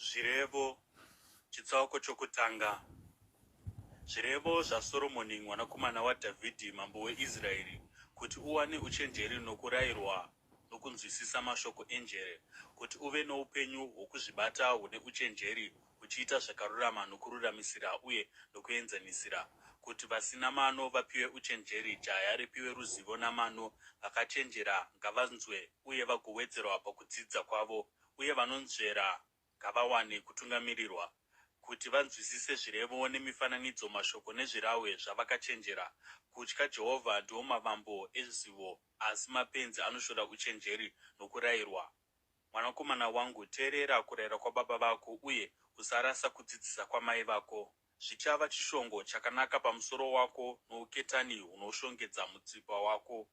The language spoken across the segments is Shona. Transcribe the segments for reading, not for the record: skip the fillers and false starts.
Zvirevo chitsauko chokutanga. Zvirevo zvaSoromoni mwanakomana waDhavhidhi mambo weIsraeri, kuti uwane uchenjeri nokurayirwa nokunzwisisa mashoko enjere, kuti uve noupenyu hwokuzvibata hune uchenjeri, uchiita zvakarurama nokururamisira uye nokuenzanisira, kuti vasina mano vapiwe uchenjeri, jaya ripiwe ruzivo namano, vakachenjera ngavanzwe uye vagowedzerwa pakudzidza kwavo, uye vanonzvera ngavawane kutungamirirwa, kuti vanzwisise zvirevo nemifananidzo, mashoko nezvirahwe zvavakachenjera. Kutya Jehovha ndiwo mavambo ezivo, asi mapenzi anoshoda uchenjeri nokurayirwa. Mwanakomana wangu, teerera kurayira kwababa vako, uye usarasa kudzidzisa kwamai vako. Zvichava chishongo chakanaka pamusoro wako nouketani hunoshongedza mutsipa wako.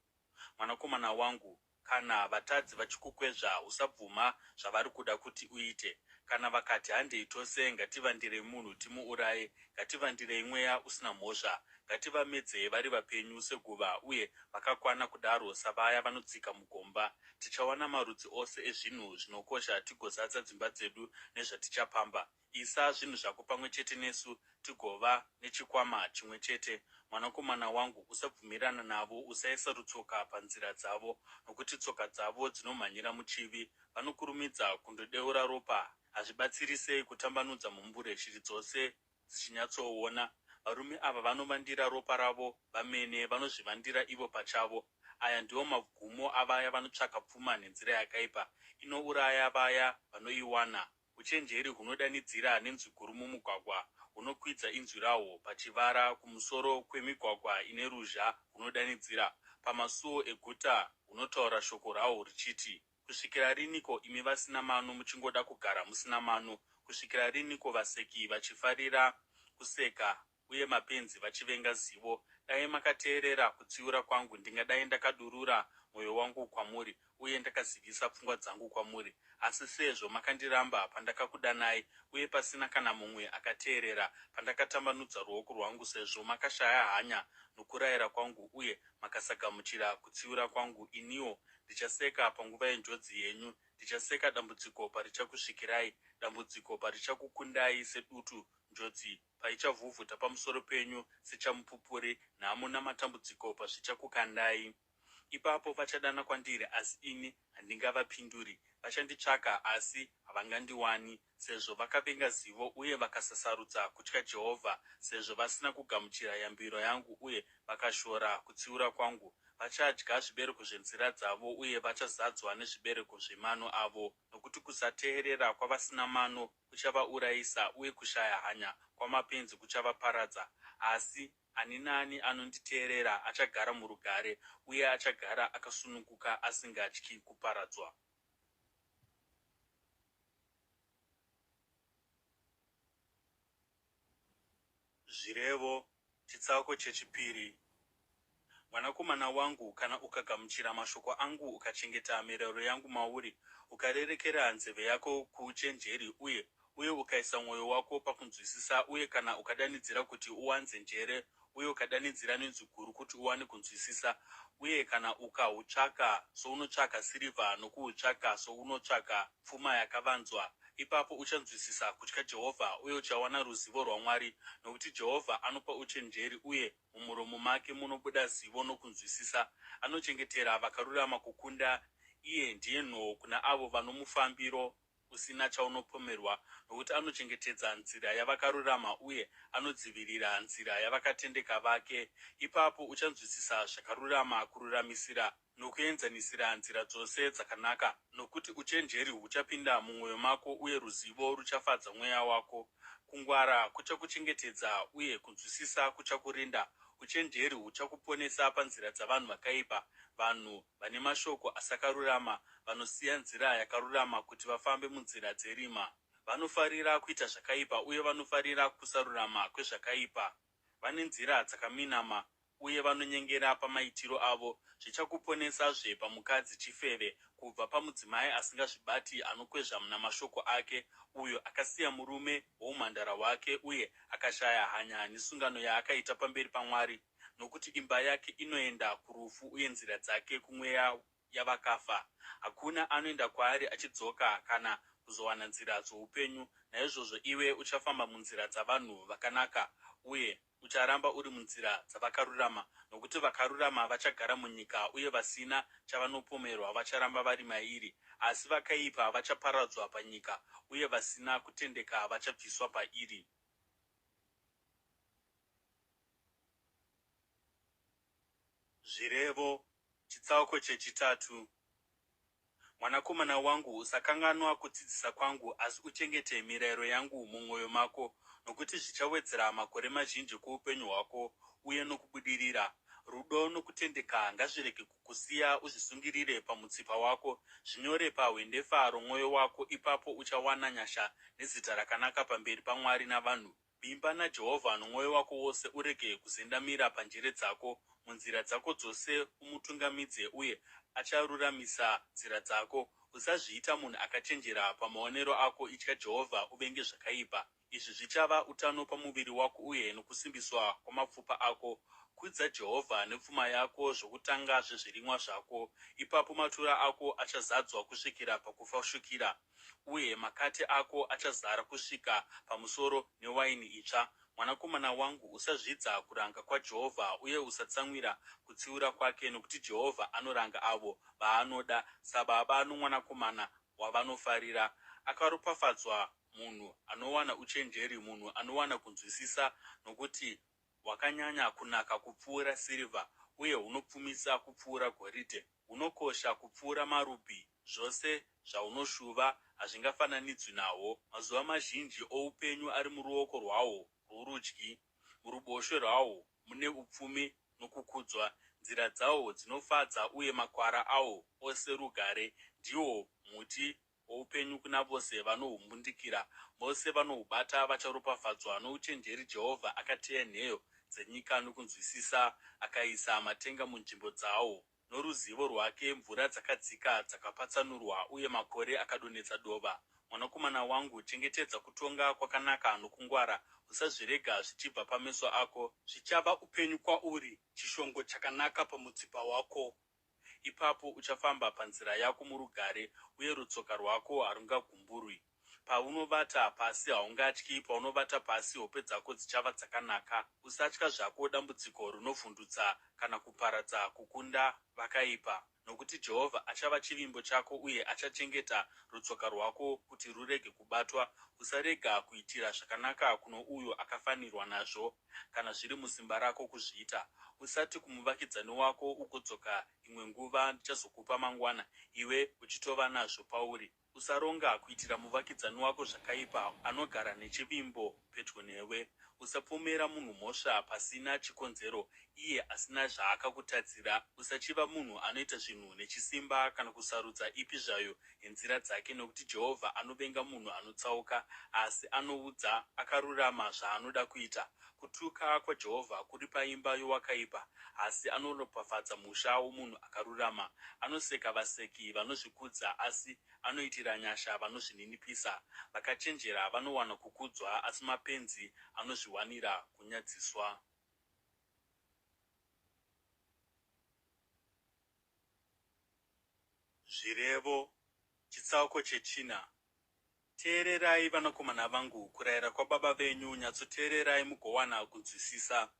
Mwanakomana wangu, kana vatadzi vachikukwezva, usabvuma zvavari kuda kuti uite. Kana vakati, handei tose ngativandirei munhu timuuraye, ngativandirei mweya usina mhosva, ngativamedzei vari vapenyu seguva, uye vakakwana kudaro savaya vanodzika mugomba. Tichawana marudzi ose ezvinhu zvinokosha tigozadza dzimba dzedu nezvatichapamba. Isa zvinhu zvako pamwe chete nesu, tigova nechikwama chimwe chete. Mwanakomana wangu, usabvumirana navo, usaisa rutsoka panzira dzavo, nokuti tsoka dzavo dzinomhanyira muchivi. Vanokurumidza kundodeura ropa. Hazvibatsiri sei kutambanudza mumbure shiri dzose dzichinyatsoona. Varume ava vanovandira ropa ravo vamene, vanozvivandira ivo pachavo. Aya ndiwo magumo avaya vanotsvaka pfuma nenzira yakaipa, inouraya vaya vanoiwana. Uchenjeri hunodanidzira nenzwi guru mumugwagwa, hunokwidza inzwi rahwo pachivara. Kumusoro kwemigwagwa ine ruzha hunodanidzira, pamasuo eguta hunotaura shoko rahwo ruchiti, kusvikira riniko imi vasina mano muchingoda kugara musina mano? Kusvikira riniko vaseki vachifarira kuseka, uye mapenzi vachivenga zivo? Dai makateerera kutsiura kwangu, ndingadai ndakadurura mwoyo wangu kwamuri, uye ndakazivisa pfungwa dzangu kwamuri. Asi sezvo makandiramba pandakakudanai, uye pasina kana mumwe akateerera pandakatambanudza ruoko rwangu, sezvo makashaya hanya nokurayira kwangu, uye makasagamuchira kutsiura kwangu, iniwo ndichaseka panguva yenjodzi yenyu. Ndichaseka dambudziko parichakusvikirai, dambudziko parichakukundai sedutu, njodzi paichavhuvhuta pamusoro penyu sechamupupuri, nhamo namatambudziko pazvichakukandai. Ipapo vachadana kwandiri, asi ini handingavapinduri. Vachanditsvaka, asi havangandiwani, sezvo vakavenga zivo uye vakasasarudza kutya Jehovha, sezvo vasina kugamuchira yambiro yangu uye vakashora kutsiura kwangu. Vachadya zvibereko zvenzira dzavo, uye vachazadzwa nezvibereko zvemano avo. Nokuti kusateerera kwavasina mano kuchavaurayisa, uye kushaya hanya kwamapenzi kuchavaparadza. Asi ani naani anonditeerera achagara murugare, uye achagara akasununguka asingatyi kuparadzwa. Zvirevo chitsauko chechipiri. Mwanakomana wangu, kana ukagamuchira mashoko angu, ukachengeta mirayiro yangu mauri, ukarerekera nzeve yako kuuchenjeri, uye ukaisa mwoyo wako pakunzwisisa, uye kana ukadanidzira kuti uwanze njere, uye ukadanidzira nenzwi guru kuti uwane kunzwisisa, uye kana ukahutsvaka sounotsvaka sirivha, nokuhutsvaka sounotsvaka pfuma yakavanzwa, ipapo uchanzwisisa kutya Jehovha, uye uchawana ruzivo rwaMwari. Nokuti Jehovha anopa uchenjeri, uye mumuromo make munobuda zivo nokunzwisisa. Anochengetera vakarurama kukunda, iye ndiye nhoo kuna avo vanomufambiro usina chaunopomerwa. Nokuti anochengetedza nzira yavakarurama, uye anodzivirira nzira yavakatendeka vake. Ipapo uchanzwisisa zvakarurama, kururamisira nokuenzanisira nzira dzose dzakanaka. Nokuti uchenjeri huchapinda mumwoyo mako, uye ruzivo ruchafadza mweya wako. Kungwara kuchakuchengetedza, uye kunzwisisa kuchakurinda. Uchenjeri huchakuponesa panzira dzavanhu vakaipa, vanhu vane mashoko asakarurama, vanosiya nzira yakarurama kuti vafambe munzira dzerima. Vanofarira kuita zvakaipa, uye vanofarira kusarurama kwezvakaipa. Vane nzira dzakaminama, uye vanonyengera pamaitiro avo. Zvichakuponesazve pamukadzi chifeve, kubva pamudzimai asingazvibati, anokwezva namashoko ake, uyo akasiya murume woumhandara hwake, uye akashaya hanya nesungano yaakaita pamberi paMwari. Nokuti imba yake inoenda kurufu, uye nzira dzake kumweya yavakafa. Hakuna anoenda kwaari achidzoka, kana kuzowana nzira dzoupenyu. Naizvozvo iwe uchafamba munzira dzavanhu vakanaka uye ucharamba uri munzira dzavakarurama, nokuti vakarurama vachagara munyika uye vasina chavanopomerwa vacharamba vari mairi. Asi vakaipa vachaparadzwa panyika uye vasina kutendeka vachabviswa pairi. Zvirevo chitsauko chechitatu. Mwanakomana wangu, usakanganwa kudzidzisa kwangu, asi uchengete mirayiro yangu mumwoyo mako, nokuti zvichawedzera makore mazhinji kuupenyu hwako uye nokubudirira. Rudo nokutendeka ngazvirege kukusiya, uzvisungirire pamutsipa wako, zvinyore pahwendefa romwoyo wako. Ipapo uchawana nyasha nezita rakanaka pamberi paMwari navanhu. Vimba naJehovha nomwoyo wako wose, urege kuzendamira panjere dzako. Munzira dzako dzose umutungamidze, uye acharuramisa nzira dzako. Usazviita munhu akachenjera pamaonero ako, itya Jehovha uvenge zvakaipa. Izvi zvichava utano pamuviri wako uye nokusimbiswa kwamapfupa ako. Kudza Jehovha nepfuma yako, zvokutanga zvezvirimwa zvako. Ipapo matura ako achazadzwa kusvikira pakufashukira, uye makate ako achazara kusvika pamusoro newaini itsva. Mwanakomana wangu, usazvidza kuranga kwaJehovha uye usatsamwira kutsiura kwake, nokuti Jehovha anoranga avo vaanoda, sababa nomwanakomana wavanofarira. Akaropafadzwa munhu anowana uchenjeri, munhu anowana kunzwisisa, nokuti hwakanyanya kunaka kupfuura sirivha, uye hunopfumisa kupfuura goridhe. Hunokosha kupfuura marubhi. Zvose zvaunoshuva hazvingafananidzwi nahwo. Mazuva mazhinji oupenyu ari muruoko rwahwo rworudyi, muruboshwe rwahwo mune upfumi nokukudzwa. Nzira dzahwo dzinofadza, uye makwara ahwo ose rugare. Ndihwo muti woupenyu kuna vose vanohumbundikira. Vose vanohubata vacharopafadzwa. Nouchenjeri Jehovha akateya nheyo dzenyika, nokunzwisisa akaisa matenga munzvimbo dzawo. Noruzivo rwake mvura dzakadzika dzakapatsanurwa, uye makore akadonhedza dova. Mwanakomana wangu, chengetedza kutonga kwakanaka nokungwara. Usazvirega zvichibva pameso ako. Zvichava upenyu kwauri, chishongo chakanaka pamutsipa wako. Ipapo uchafamba panzira yako murugare, uye rutsoka rwako harungagumburwi. Paunovata pasi haungatyi, paunovata pasi hope dzako dzichava dzakanaka. Usatya zvako dambudziko rinovhundutsa, kana kuparadza kukunda vakaipa, nokuti Jehovha achava chivimbo chako uye achachengeta rutsoka rwako kuti rurege kubatwa. Usarega kuitira zvakanaka kuno uyo akafanirwa nazvo, kana zviri musimba rako kuzviita. Usati kumuvakidzani wako, ugodzoka imwe nguva ndichazokupa mangwana, iwe uchitova nazvo pauri. Usaronga kuitira muvakidzani wako zvakaipa, anogara nechivimbo pedyo newe. Usapomera munhu mhosva pasina chikonzero, iye asina zvaakakutadzira. Usachiva munhu anoita zvinhu nechisimba, kana kusarudza ipi zvayo yenzira dzake, nokuti Jehovha anovenga munhu anotsauka, asi anoudza akarurama zvaanoda kuita. Kutuka kwaJehovha kuri paimba yowakaipa, asi anoropafadza musha womunhu akarurama. Anoseka vaseki vanozvikudza, asi anoitira nyasha vanozvininipisa. Vakachenjera vanowana kukudzwa, asi mapenzi anozviwanira kunyadziswa. Zvirevo chitsauko chechina. Teererai vanakomana vangu, kurayira kwababa venyu, nyatsoteererai mugowana kunzwisisa.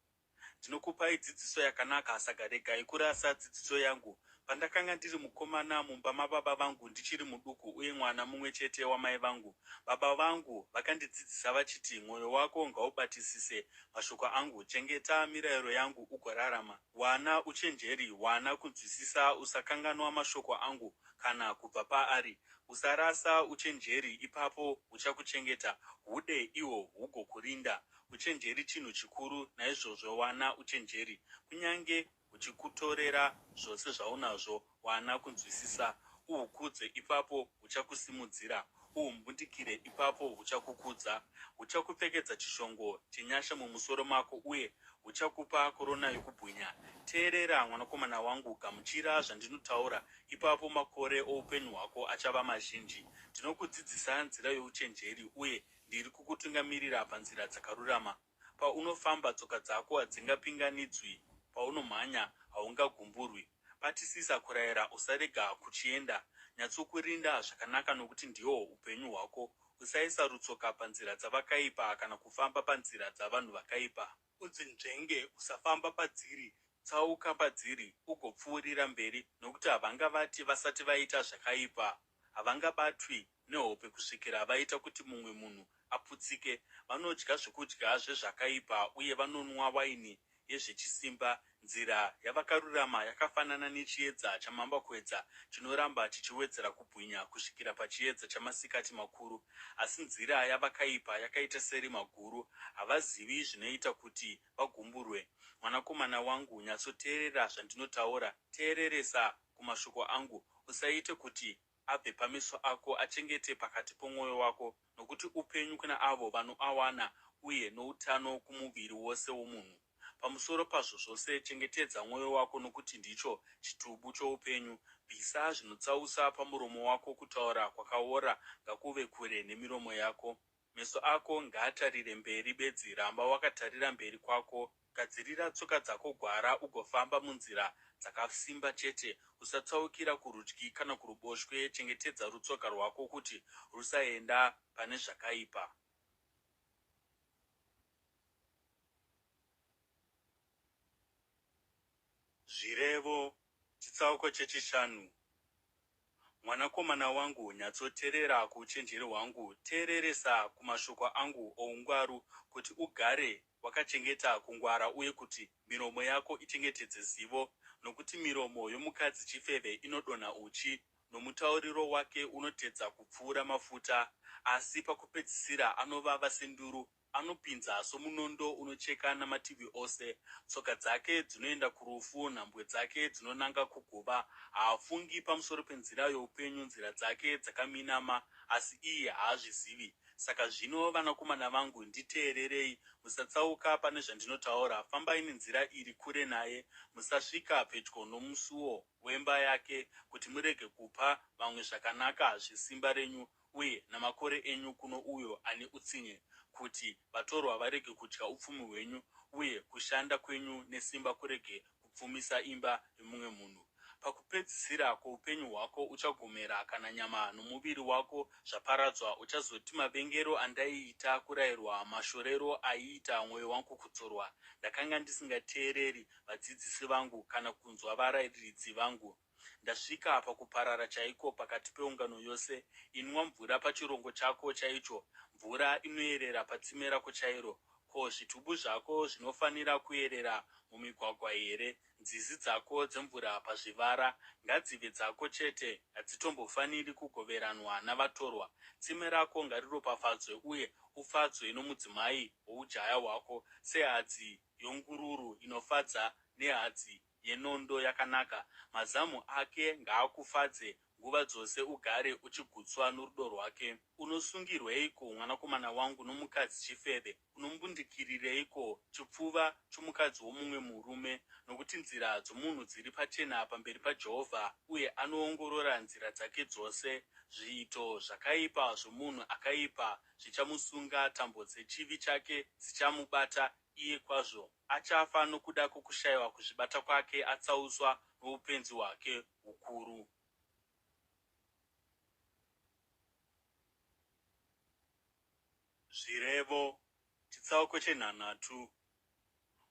Ndinokupai dzidziso yakanaka, saka regai kurasa dzidziso yangu. Pandakanga ndiri mukomana mumba mababa vangu, ndichiri muduku uye mwana mumwe chete wamai vangu, baba vangu vakandidzidzisa vachiti, mwoyo wako ngaubatisise mashoko angu, chengeta mirayiro yangu ugorarama. Wana uchenjeri, wana kunzwisisa, usakanganwa mashoko angu kana kubva paari. Usarasa uchenjeri, ipapo huchakuchengeta. Hude ihwo hugokurinda. Uchenjeri chinhu chikuru, naizvozvo wana uchenjeri. Kunyange huchikutorera zvose zvaunazvo, wana kunzwisisa. Uhukudze, ipapo huchakusimudzira. Uhumbundikire, ipapo huchakukudza. Huchakupfekedza chishongo chenyasha mumusoro mako, uye huchakupa korona yokubwinya. Teerera mwanakomana wangu, gamuchira zvandinotaura, ipapo makore oupenyu hwako achava mazhinji. Ndinokudzidzisa nzira youchenjeri, uye ndiri kukutungamirira panzira dzakarurama. Paunofamba tsoka dzako hadzingapinganidzwi, paunomhanya haungagumburwi. Batisisa kurayira, usarega kuchienda. nyatsokurinda zvakanaka nokuti ndihwo upenyu hwako. Usaisa rutsoka panzira dzavakaipa kana kufamba panzira dzavanhu vakaipa. Udzinzvenge, usafamba padziri. Tsauka padziri ugopfuurira mberi, nokuti havangavati vasati vaita zvakaipa. Havangabatwi nehope kusvikira vaita kuti mumwe munhu aputsike. Vanodya zvokudya zvezvakaipa uye vanonwa waini yezvechisimba. Nzira yavakarurama yakafanana nechiedza chamambakwedza chinoramba chichiwedzera kubwinya kusvikira pachiedza chamasikati makuru. Asi nzira yavakaipa yakaita serima guru, havazivi zvinoita kuti vagumburwe. Mwanakomana wangu, nyatsoteerera zvandinotaura, teereresa kumashoko angu. Usaite kuti abve pameso ako, achengete pakati pomwoyo wako, nokuti upenyu kuna avo vanoawana uye noutano kumuviri wose womunhu. Pamusoro pazvo zvose, chengetedza mwoyo wako, nokuti ndicho chitubu choupenyu. Bvisa zvinotsausa pamuromo wako, kutaura kwakaora ngakuve kure nemiromo yako. Meso ako ngaatarire mberi bedzi, ramba wakatarira mberi kwako. Gadzirira tsoka dzako gwara, ugofamba munzira dzakasimba chete. Usatsaukira kurudyi kana kuruboshwe. Chengetedza rutsoka rwako kuti rusaenda pane zvakaipa. Zvirevo chitsauko chechishanu. Mwanakomana wangu, nyatsoteerera kuuchenjeri hwangu. Teereresa kumashoko angu oungwaru, kuti ugare wakachengeta kungwara uye kuti miromo yako ichengetedze zivo. Nokuti miromo yomukadzi chifeve inodonha uchi, nomutauriro wake unotedza kupfuura mafuta. Asi pakupedzisira anovava senduru, anopinza somunondo unocheka namativi ose. Tsoka dzake dzinoenda kurufu, nhambwe dzake dzinonanga kuguva. Haafungi pamusoro penzira youpenyu, nzira dzake dzakaminama, asi iye haazvizivi. Saka zvino, vanakomana vangu, nditeererei. Musatsauka pane zvandinotaura. Fambai nenzira iri kure naye. Musasvika pedyo nomusuo wemba yake, kuti murege kupa vamwe zvakanaka zvesimba renyu uye namakore enyu kuno uyo ane utsinye, kuti vatorwa varege kudya upfumi hwenyu, uye kushanda kwenyu nesimba kurege kupfumisa imba yomumwe munhu. Pakupedzisira kwoupenyu hwako uchagomera, kana nyama nomuviri wako zvaparadzwa. Uchazoti, mavengero andaiita kurayirwa, mashorero aiita mwoyo wangu kudzorwa. Ndakanga ndisingateereri vadzidzisi vangu kana kunzwa varayiridzi vangu. Ndasvika pakuparara chaiko pakati peungano yose. Inwa mvura pachirongo chako chaicho, mvura inoyerera patsime rako chairo. Ko, zvitubu zvako zvinofanira kuyerera mumigwagwa here? Nzizi dzako dzemvura pazvivara ngadzive dzako chete, hadzitombofaniri kugoveranwa navatorwa. Tsime rako ngariropafadzwe uye ufadzwe nomudzimai woujaya hwako, sehadzi yongururu inofadza nehadzi yenondo yakanaka. Mazamu ake ngaakufadze nguva dzose, ugare uchigutswa norudo rwake. Unosungirweiko, mwanakomana wangu, nomukadzi chifeve? Unombundikirireiko chipfuva chomukadzi womumwe murume? Nokuti nzira dzomunhu dziri pachena pamberi paJehovha, uye anoongorora nzira dzake dzose. Zviito zvakaipa zvomunhu akaipa zvichamusunga, tambo dzechivi chake dzichamubata iye kwazvo. Achafa nokuda kwokushayiwa kuzvibata kwake, atsauswa noupenzi hwake hukuru. Zvirevo chitsauko chenhanhatu.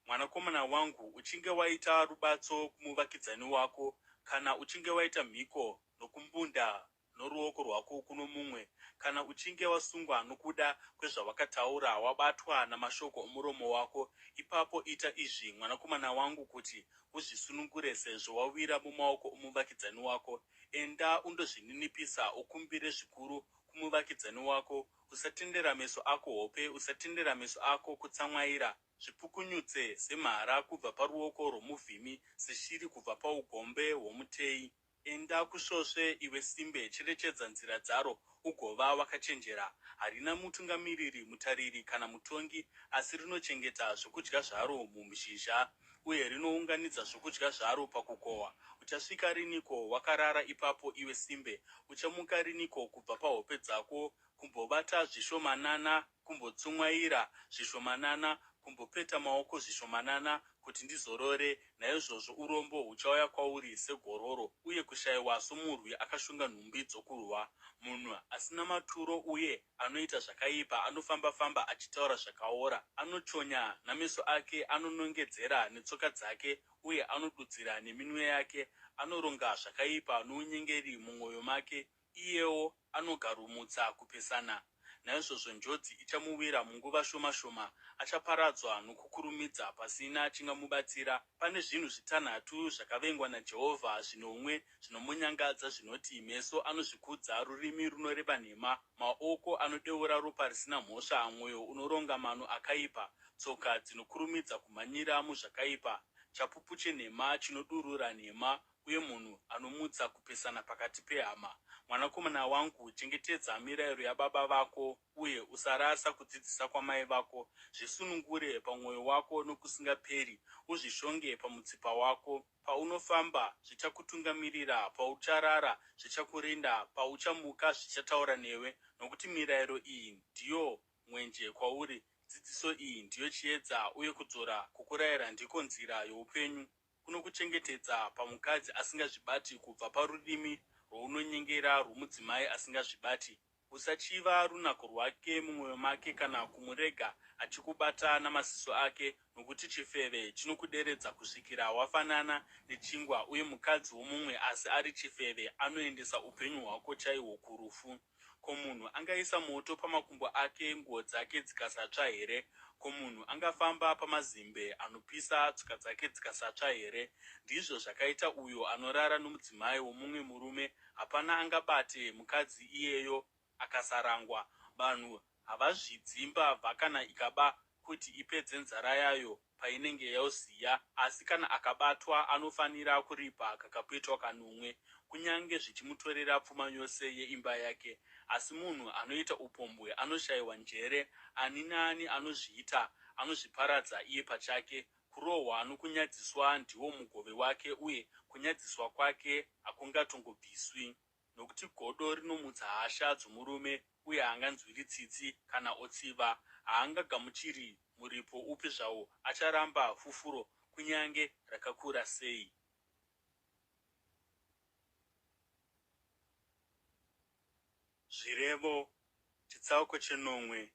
Mwanakomana wangu, uchinge waita rubatso kumuvakidzani wako, kana uchinge waita mhiko nokumbunda noruoko rwako kuno mumwe, kana uchinge wasungwa nokuda kwezvawakataura, wabatwa namashoko omuromo wako, ipapo ita izvi, mwanakomana wangu, kuti uzvisunungure, sezvo wawira mumaoko omuvakidzani wako. Enda undozvininipisa, ukumbire zvikuru kumuvakidzani wako. Usatendera meso ako hope, usatendera meso ako kutsamwaira. Zvipukunyutse semhara kubva paruoko rwomuvhimi, seshiri kubva paugombe hwomuteyi. Enda kusvosve, iwe simbe, cherechedza nzira dzaro, ugova wakachenjera. Harina mutungamiriri, mutariri kana mutongi, asi rinochengeta zvokudya zvaro mumuzhizha, uye rinounganidza zvokudya zvaro pakukohwa. Uchasvika riniko wakarara ipapo, iwe simbe? Uchamuka riniko kubva pahope dzako, kumbovata zvishomanana, kumbotsumwaira zvishomanana, kumbopeta maoko zvishomanana, kuti ndizorore. Naizvozvo urombo huchauya kwauri segororo, uye kushayiwa somurwi akashonga nhumbi dzokurwa. Munhu asina maturo uye anoita zvakaipa anofamba-famba achitaura zvakaora. Anochonya nameso ake, anonongedzera netsoka dzake, uye anodudzira neminwe yake. Anoronga zvakaipa nounyengeri mumwoyo make, iyewo anogaromutsa kupesana. Naizvozvo njodzi ichamuwira munguva shoma shoma, achaparadzwa nokukurumidza, pasina chingamubatsira. Pane zvinhu zvitanhatu zvakavengwa naJehovha, zvinomwe zvinomunyangadza, zvinoti: meso anozvikudza, rurimi runoreva nhema, maoko anodeura ropa risina mhosva, mwoyo unoronga mano akaipa, tsoka dzinokurumidza kumhanyira muzvakaipa, chapupu chenhema chinodurura nhema, uye munhu anomutsa kupesana pakati pehama. Mwanakomana wangu, chengetedza mirayiro yababa vako, uye usarasa kudzidzisa kwamai vako. Zvisunungure pamwoyo wako nokusingaperi, uzvishonge pamutsipa wako. Paunofamba zvichakutungamirira, paucharara zvichakurinda, pauchamuka zvichataura newe. Nokuti mirayiro iyi ndiyo mwenje kwauri, dzidziso iyi ndiyo chiedza, uye kudzora kukurayira ndiko nzira youpenyu. Kunokuchengetedza pamukadzi asingazvibati, kubva parurimi rwounonyengera rwomudzimai asingazvibati. Usachiva runako rwake mumwoyo make, kana kumurega achikubata namaziso ake, nokuti chifeve chinokuderedza kusvikira wafanana nechingwa, uye mukadzi womumwe asi ari chifeve anoendesa upenyu hwako chaihwo kurufu. Ko, munhu angaisa moto pamakumbo ake, nguo dzake dzikasatsva here? Ko, munhu angafamba pamazimbe anopisa, tsoka dzake dzikasatsva here? Ndizvo zvakaita uyo anorara nomudzimai womumwe murume. Hapana angabate mukadzi iyeyo akasarangwa. Vanhu havazvidzi mbavha kana ikaba kuti ipedze nzara yayo painenge yoziya, asi kana akabatwa anofanira kuripa kakapetwa kanomwe, kunyange zvichimutorera pfuma yose yeimba yake. Asi munhu anoita upombwe anoshayiwa njere. Ani naani anozviita anozviparadza iye pachake. Kurohwa nokunyadziswa ndiwo mugove wake, uye kunyadziswa kwake hakungatongobviswi. Nokuti godo rinomutsa hasha dzomurume, uye haanganzwiri tsitsi kana otsiva. Haangagamuchiri muripo upi zvawo, acharamba fufuro kunyange rakakura sei. Zvirevo chitsauko chenomwe.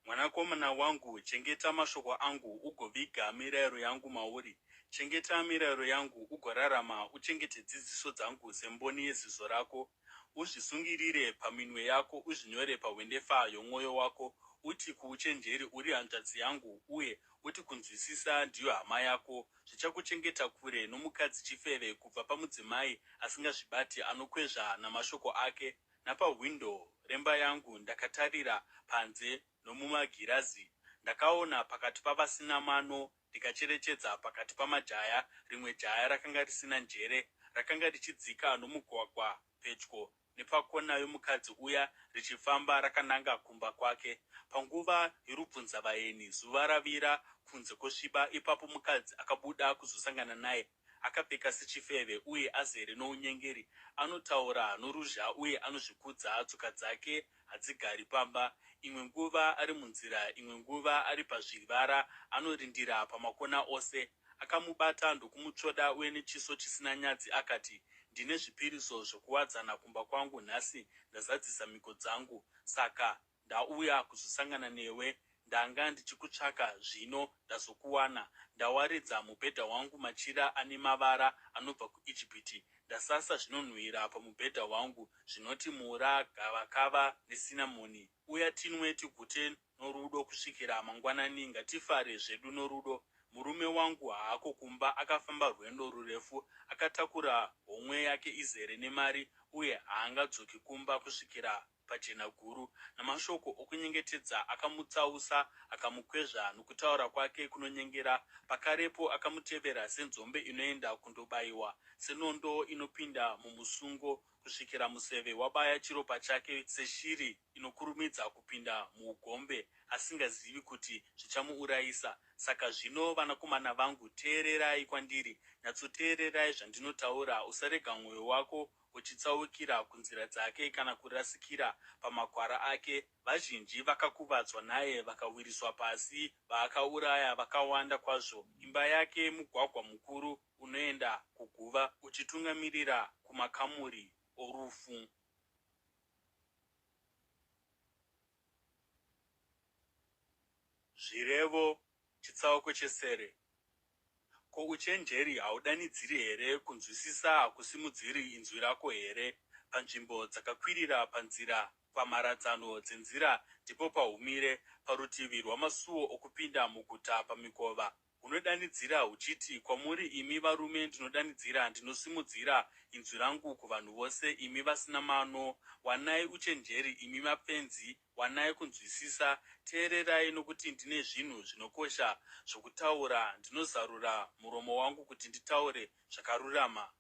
Mwanakomana wangu, chengeta mashoko angu ugoviga mirayiro yangu mauri. Chengeta mirayiro yangu ugorarama, uchengete dzidziso dzangu semboni yeziso rako. Uzvisungirire paminwe yako, uzvinyore pahwendefa yomwoyo wako. Uti kuuchenjeri, uri hanzvadzi yangu, uye uti kunzwisisa ndiyo hama yako. Zvichakuchengeta kure nomukadzi chifeve, kubva pamudzimai asingazvibati, anokwezva namashoko ake. Napahwindo remba yangu ndakatarira panze nomumagirazi. Ndakaona pakati pavasina mano, ndikacherechedza pakati pamajaya, rimwe jaya rakanga risina njere, rakanga richidzika nomugwagwa pedyo nepakona yomukadzi uya, richifamba rakananga kumba kwake. Panguva yorubvunzavaeni zuva ravira kunze kwosviba. Ipapo mukadzi akabuda kuzosangana naye, akapfeka sechifeve uye azere nounyengeri. Anotaura noruzha uye anozvikudza, tsoka dzake hadzigari pamba. Imwe nguva ari munzira, imwe nguva ari pazvivara, anorindira pamakona ose. Akamubata ndokumutsvoda, uye nechiso chisina nyadzi akati, ndine zvipiriso zvokuwadzana kumba kwangu nhasi, ndazadzisa mhiko dzangu. Saka ndauya kuzosangana newe. Ndanga ndichikutsvaka, zvino ndazokuwana. Ndawaridza mubhedha wangu machira ane mavara anobva kuIjipiti. Ndasasa zvinonhuhwira pamubhedha wangu, zvinoti mura, gavakava nesinamoni. Uya tinwe tigute norudo kusvikira mangwanani, ngatifare zvedu norudo. Murume wangu haako kumba, akafamba rwendo rurefu, akatakura homwe yake izere nemari, uye haangadzoki kumba kusvikira pachena guru. Namashoko okunyengetedza akamutsausa, akamukwezva nokutaura kwake kunonyengera. Pakarepo akamutevera senzombe inoenda kundobayiwa, senondo inopinda mumusungo, kusvikira museve wabaya chiropa chake, seshiri inokurumidza kupinda muugombe, asingazivi kuti zvichamuurayisa. Saka zvino, vanakomana vangu, teererai kwandiri, nyatsoteererai zvandinotaura. Usarega mwoyo wako uchitsaukira kunzira dzake, kana kurasikira pamakwara ake. Vazhinji vakakuvadzwa naye, vakawiriswa pasi, vaakauraya vakawanda kwazvo. imba yake mugwagwa mukuru unoenda kuguva uchitungamirira kumakamuri orufu. Zvirevo chitsauko chesere. Ko uchenjeri haudanidziri here? Kunzwisisa hakusimudziri inzwi rako here? Panzvimbo dzakakwirira panzira, pamharadzano dzenzira ndipo pahumire, parutivi rwamasuo okupinda muguta, pamikova unodanidzira uchiti, kwamuri imi varume ndinodanidzira, ndinosimudzira inzwi rangu kuvanhu vose. Imi vasina mano, wanai uchenjeri. Imi mapenzi, wanai kunzwisisa. Teererai, nokuti ndine zvinhu zvinokosha zvokutaura. Ndinozarura muromo wangu kuti nditaure zvakarurama.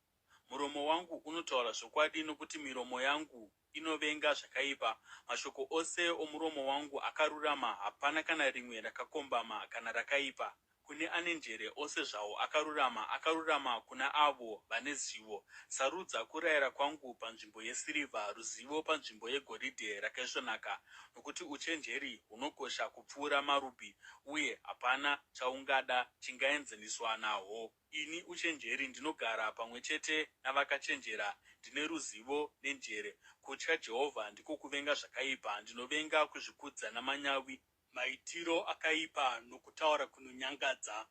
Muromo wangu unotaura zvokwadi, nokuti miromo yangu inovenga zvakaipa. Mashoko ose omuromo wangu akarurama, hapana kana rimwe rakakombama kana rakaipa. Kune ane njere ose zvawo akarurama, akarurama kuna avo vane zivo. Sarudza kurayira kwangu panzvimbo yesirivha, ruzivo panzvimbo yegoridhe rakaisvonaka. Nokuti uchenjeri hunokosha kupfuura marubhi, uye hapana chaungada chingaenzaniswa nahwo. Ini uchenjeri ndinogara pamwe chete navakachenjera, ndine ruzivo nenjere. Kutya Jehovha ndiko kuvenga zvakaipa, ndinovenga kuzvikudza namanyawi, maitiro akaipa nokutaura kunonyangadza.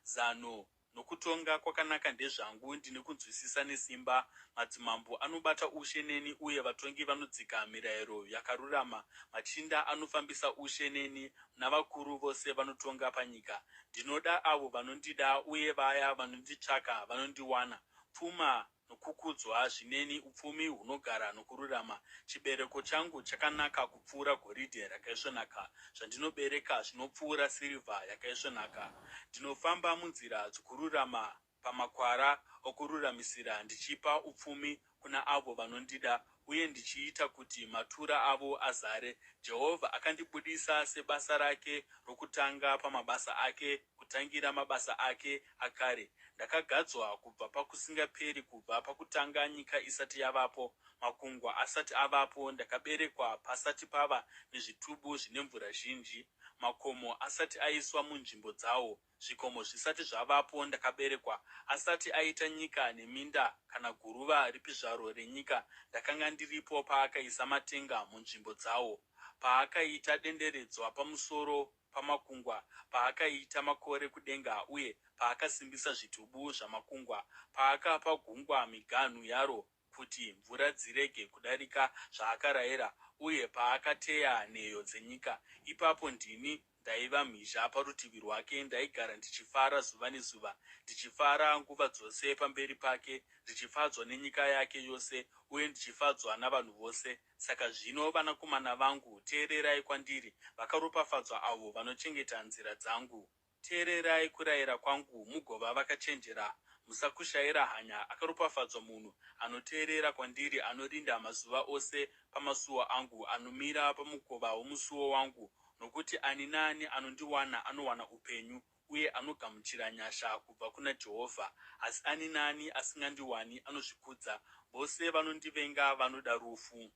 Zano nokutonga kwakanaka ndezvangu, ndine kunzwisisa nesimba. Madzimambo anobata ushe neni, uye vatongi vanodzika mirayiro yakarurama. Machinda anofambisa ushe neni, navakuru vose vanotonga panyika. Ndinoda avo vanondida, uye vaya vanonditsvaka vanondiwana. Pfuma nokukudzwa zvineni, upfumi hunogara nokururama. Chibereko changu chakanaka kupfuura goridhe rakaisvonaka, zvandinobereka zvinopfuura sirivha yakaisvonaka. Ndinofamba munzira dzokururama, pamakwara okururamisira, ndichipa upfumi kuna avo vanondida, uye ndichiita kuti matura avo azare. Jehovha akandibudisa sebasa rake rokutanga pamabasa ake, kutangira mabasa ake akare. Ndakagadzwa kubva pakusingaperi, kubva pakutanga nyika isati yavapo, makungwa asati avapo. Ndakaberekwa pasati pava nezvitubu zvine mvura zhinji, makomo asati aiswa munzvimbo dzawo, zvikomo zvisati zvavapo. Ndakaberekwa asati aita nyika neminda, kana guruva ripi zvaro renyika. Ndakanga ndiripo paakaisa matenga munzvimbo dzawo, paakaita denderedzwa pamusoro pamakungwa, paakaita makore kudenga, uye paakasimbisa zvitubu zvamakungwa, paakapa gungwa miganhu yaro kuti mvura dzirege kudarika zvaakarayira, uye paakateya nheyo dzenyika. Ipapo ndini ndaiva mhizha parutivi rwake, ndaigara ndichifara zuva nezuva, ndichifara nguva dzose pamberi pake, ndichifadzwa nenyika yake yose, uye ndichifadzwa navanhu vose. Saka zvino, vanakomana vangu, teererai kwandiri, vakaropafadzwa avo vanochengeta nzira dzangu. Teererai kurayira kwangu, mugova vakachenjera. Musakushayira hanya. Akaropafadzwa munhu anoteerera kwandiri, anorinda mazuva ose pamasuo angu, anomira pamukova womusuo wangu. Nokuti ani naani anondiwana anowana upenyu, uye anogamuchira nyasha kubva kuna Jehovha. Asi ani naani asingandiwani anozvikudza. Vose vanondivenga vanoda rufu.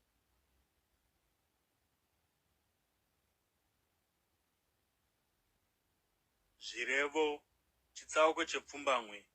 Zvirevo chitsauko chepfumbamwe.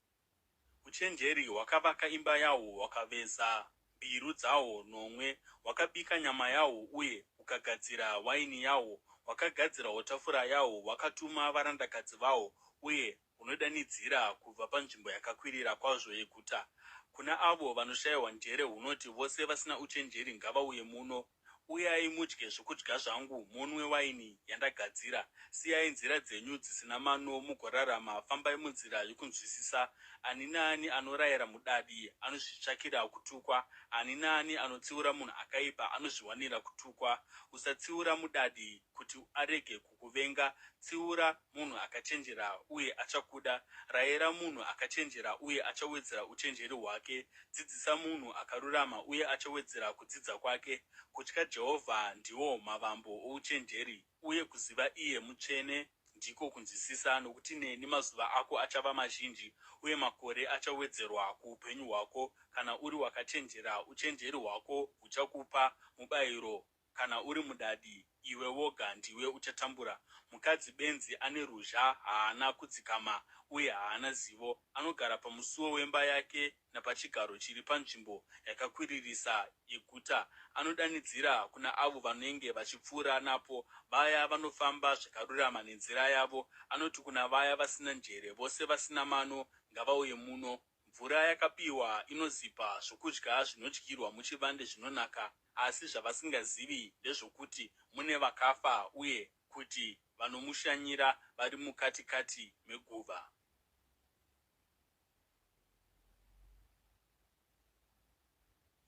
Uchenjeri hwakavaka imba yahwo, hwakaveza mbiru dzahwo nomwe, hwakabika nyama yahwo, uye hukagadzira waini yahwo, hwakagadzirawo tafura yahwo, hwakatuma varandakadzi vahwo, uye hunodanidzira kubva panzvimbo yakakwirira kwazvo yeguta. Kuna avo vanoshayiwa njere hunoti, vose vasina uchenjeri ngavauye muno. Uyai mudye zvokudya zvangu, munwe waini yandagadzira. Siyai nzira dzenyu dzisina mano mugorarama. Fambai munzira yokunzwisisa. Ani naani anorayira mudadi anozvitsvakira kutukwa. Ani naani anotsiura munhu akaipa anozviwanira kutukwa. Usatsiura mudadi kuti arege kukuvenga. Tsiura munhu akachenjera, uye achakuda. Rayira munhu akachenjera, uye achawedzera uchenjeri hwake. Dzidzisa munhu akarurama, uye achawedzera kudzidza kwake. Kutya Jehovha ndiwo mavambo ouchenjeri, uye kuziva iye mutsvene ndiko kunzwisisa. Nokuti neni mazuva ako achava mazhinji, uye makore achawedzerwa kuupenyu hwako. Kana uri wakachenjera, uchenjeri hwako huchakupa mubayiro. Kana uri mudadi, iwe woga ndiwe uchatambura. Mukadzi benzi ane ruzha haana kudzikama uye haana zivo. Anogara pamusuo wemba yake napachigaro chiri panzvimbo yakakwiririsa yeguta. Anodanidzira kuna avo vanenge vachipfuura napo, vaya vanofamba zvakarurama nenzira yavo. Anoti kuna vaya vasina njere, vose vasina mano ngavauye muno. Mvura yakapiwa inozipa, zvokudya zvinodyirwa muchivande zvinonaka. Asi zvavasingazivi ndezvokuti mune vakafa uye kuti vanomushanyira vari mukatikati meguva.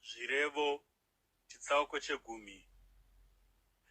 Zvirevo chitsauko chegumi.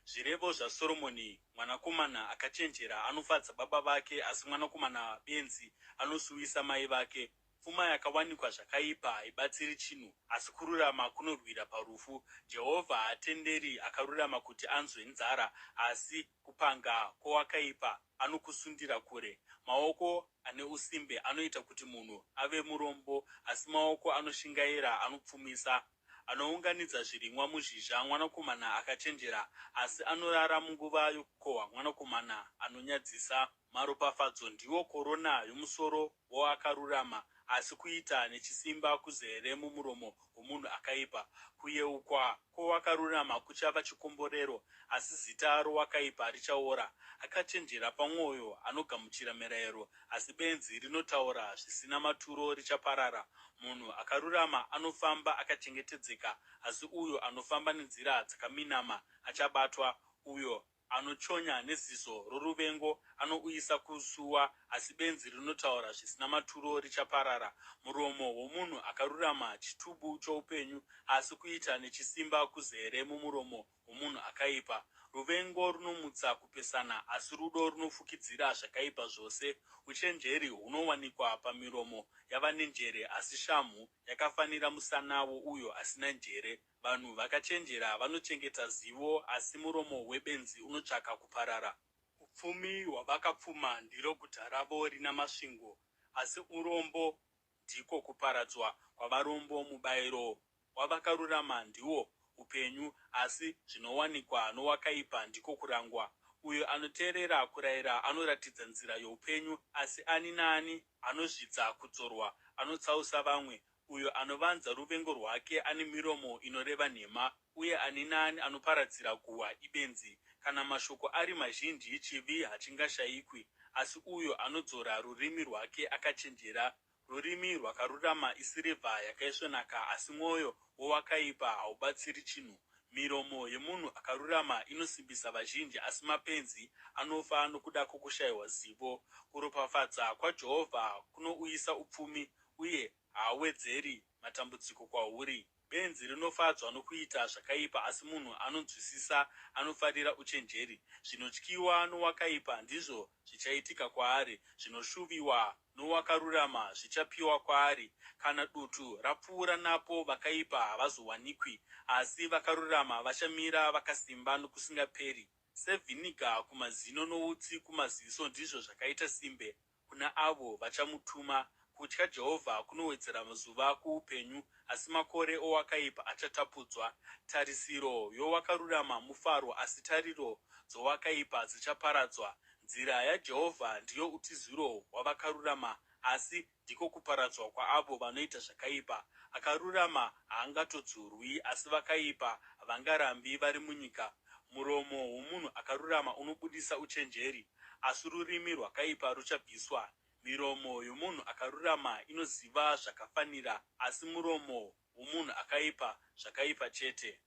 Zvirevo zvaSoromoni. Mwanakomana akachenjera anofadza baba vake, asi mwanakomana benzi anosuwisa mai vake. Pfuma yakawanikwa zvakaipa haibatsiri chinhu, asi kururama kunorwira parufu. Jehovha haatenderi akarurama kuti anzwe nzara, asi kupanga kwowakaipa anokusundira kure. Maoko ane usimbe anoita kuti munhu ave murombo, asi maoko anoshingaira anopfumisa. Anounganidza zvirimwa muzhizha mwanakomana akachenjera, asi anorara munguva yokukohwa mwanakomana anonyadzisa. Maropafadzo ndiwo korona yomusoro woakarurama, asi kuita nechisimba kuzere mumuromo womunhu akaipa. Kuyeukwa kwowakarurama kuchava chikomborero, asi zita rowakaipa richaora. Akachenjera pamwoyo anogamuchira mirayiro, asi benzi rinotaura zvisina maturo richaparara. Munhu akarurama anofamba akachengetedzeka, asi uyo anofamba nenzira dzakaminama achabatwa. Uyo anochonya neziso roruvengo anouyisa kusuwa, asi benzi rinotaura zvisina maturo richaparara. Muromo womunhu akarurama chitubu choupenyu, asi kuita nechisimba kuzere mumuromo womunhu akaipa. Ruvengo runomutsa kupesana, asi rudo runofukidzira zvakaipa zvose. Uchenjeri hunowanikwa pamiromo yavane njere, asi shamhu yakafanira musana wouyo asina njere. Vanhu vakachenjera vanochengeta zivo, asi muromo webenzi unotsvaka kuparara. Upfumi hwavakapfuma ndiro guta ravo rina masvingo, asi urombo ndiko kuparadzwa kwavarombo. Mubayiro wavakarurama ndiwo upenyu, asi zvinowanikwa nowakaipa ndiko kurangwa. Uyo anoteerera kurayira anoratidza nzira youpenyu, asi ani naani anozvidza kudzorwa anotsausa vamwe. Uyo anovanza ruvengo rwake ane miromo inoreva nhema, uye ani naani anoparadzira guhwa ibenzi. Kana mashoko ari mazhinji, chivi hachingashayikwi, asi uyo anodzora rurimi rwake akachenjera. Rurimi rwakarurama isirivha yakaisvonaka, asi mwoyo wowakaipa haubatsiri chinhu. Miromo yemunhu akarurama inosimbisa vazhinji, asi mapenzi anofa nokuda kwokushayiwa zivo. Kuropafadza kwaJehovha kunouyisa upfumi, uye haawedzeri matambudziko kwahuri. Benzi rinofadzwa nokuita zvakaipa, asi munhu anonzwisisa anofarira uchenjeri. Zvinotyiwa nowakaipa ndizvo zvichaitika kwaari, zvinoshuviwa nowakarurama zvichapiwa kwaari. Kana dutu rapfuura napo, vakaipa havazowanikwi, asi vakarurama vachamira vakasimba nokusingaperi. Sevhiniga kumazino noutsi kumaziso ndizvo zvakaita simbe kuna avo vachamutuma. Kutya Jehovha kunowedzera mazuva kuupenyu, asi makore owakaipa achatapudzwa. Tarisiro yowakarurama mufaro, asi tariro dzowakaipa dzichaparadzwa. Nzira yaJehovha ndiyo utiziro hwavakarurama, asi ndiko kuparadzwa kwaavo vanoita zvakaipa. Akarurama haangatodzurwi, asi vakaipa havangarambi vari munyika. Muromo womunhu akarurama unobudisa uchenjeri, asi rurimi rwakaipa ruchabviswa. Miromo yomunhu akarurama inoziva zvakafanira, asi muromo womunhu akaipa zvakaipa chete.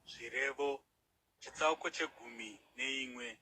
Zvirevo chitsauko chegumi neimwe.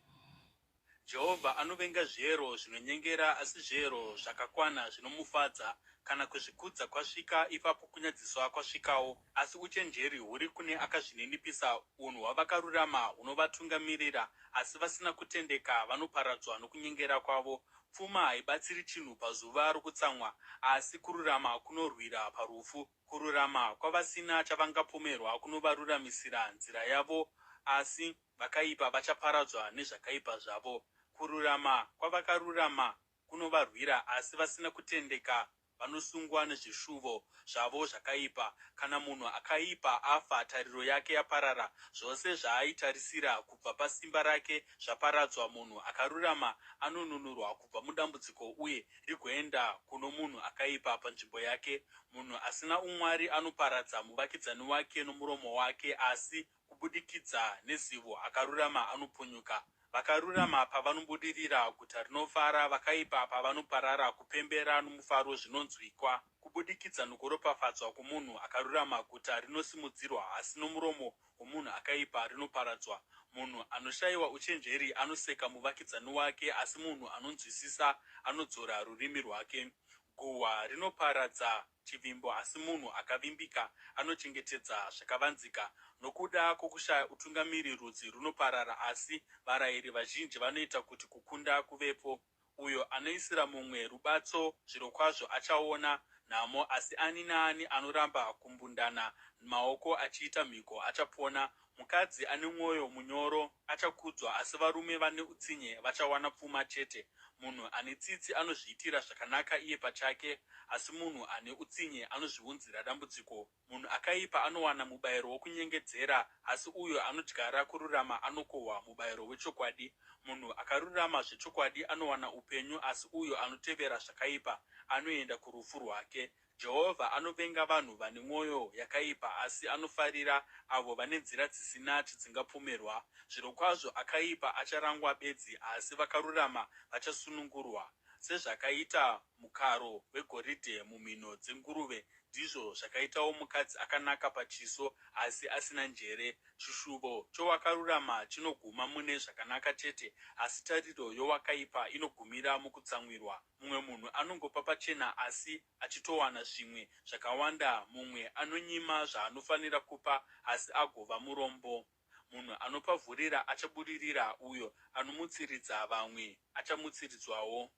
Jehovha anovenga zviero zvinonyengera, asi zviero zvakakwana zvinomufadza. Kana kuzvikudza kwasvika, ipapo kunyadziswa kwasvikawo, asi uchenjeri huri kune akazvininipisa. Unhu hwavakarurama hunovatungamirira, asi vasina kutendeka vanoparadzwa nokunyengera kwavo. Pfuma haibatsiri chinhu pazuva rokutsamwa, asi kururama kunorwira parufu. Kururama kwavasina chavangapomerwa kunovaruramisira nzira yavo, asi vakaipa vachaparadzwa nezvakaipa zvavo. Kururama kwavakarurama kunovarwira, asi vasina kutendeka vanosungwa nezvishuvo zvavo zvakaipa. Kana munhu akaipa afa, tariro yake yaparara, zvose zvaaitarisira kubva pasimba rake zvaparadzwa. Munhu akarurama anonunurwa kubva mudambudziko uye rigoenda kuno munhu akaipa panzvimbo yake. Munhu asina umwari anoparadza muvakidzani wake nomuromo wake, asi kubudikidza nezivo akarurama anopunyuka. Vakarurama pavanobudirira, guta rinofara; vakaipa pavanoparara, kupembera nomufaro zvinonzwikwa. Kubudikidza nokuropafadzwa kwomunhu akarurama, guta rinosimudzirwa, asi nomuromo womunhu akaipa rinoparadzwa. Munhu anoshayiwa uchenjeri anoseka muvakidzani wake, asi munhu anonzwisisa anodzora rurimi rwake. Guhwa rinoparadza chivimbo, asi munhu akavimbika anochengetedza zvakavanzika. Nokuda kwokushaya utungamiri, rudzi runoparara, asi varayiri vazhinji vanoita kuti kukunda kuvepo. Uyo anoisira mumwe rubatso zvirokwazvo achaona nhamo, asi ani naani anoramba kumbundana maoko achiita mhiko achapona. Mukadzi ane mwoyo munyoro achakudzwa, asi varume vane utsinye vachawana pfuma chete. Munhu ane tsitsi anozviitira zvakanaka iye pachake, asi munhu ane utsinye anozviunzira dambudziko. Munhu akaipa anowana mubayiro wokunyengedzera, asi uyo anodyara kururama anokohwa mubayiro wechokwadi. Munhu akarurama zvechokwadi anowana upenyu, asi uyo anotevera zvakaipa anoenda kurufu rwake. Jehovha anovenga vanhu vane mwoyo yakaipa, asi anofarira avo vane nzira dzisina chidzingapomerwa. Zvirokwazvo akaipa acharangwa bedzi, asi vakarurama vachasunungurwa. Sezvakaita mukaro wegoridhe mumhino dzenguruve, ndizvo zvakaitawo mukadzi akanaka pachiso, asi asina njere. Chishuvo chowakarurama chinoguma mune zvakanaka chete, asi tariro yowakaipa inogumira mukutsamwirwa. Mumwe munhu anongopa pachena, asi achitowana zvimwe zvakawanda. Mumwe anonyima zvaanofanira kupa, asi agova murombo. Munhu anopavhurira achabudirira, uyo anomutsiridza vamwe achamutsiridzwawo.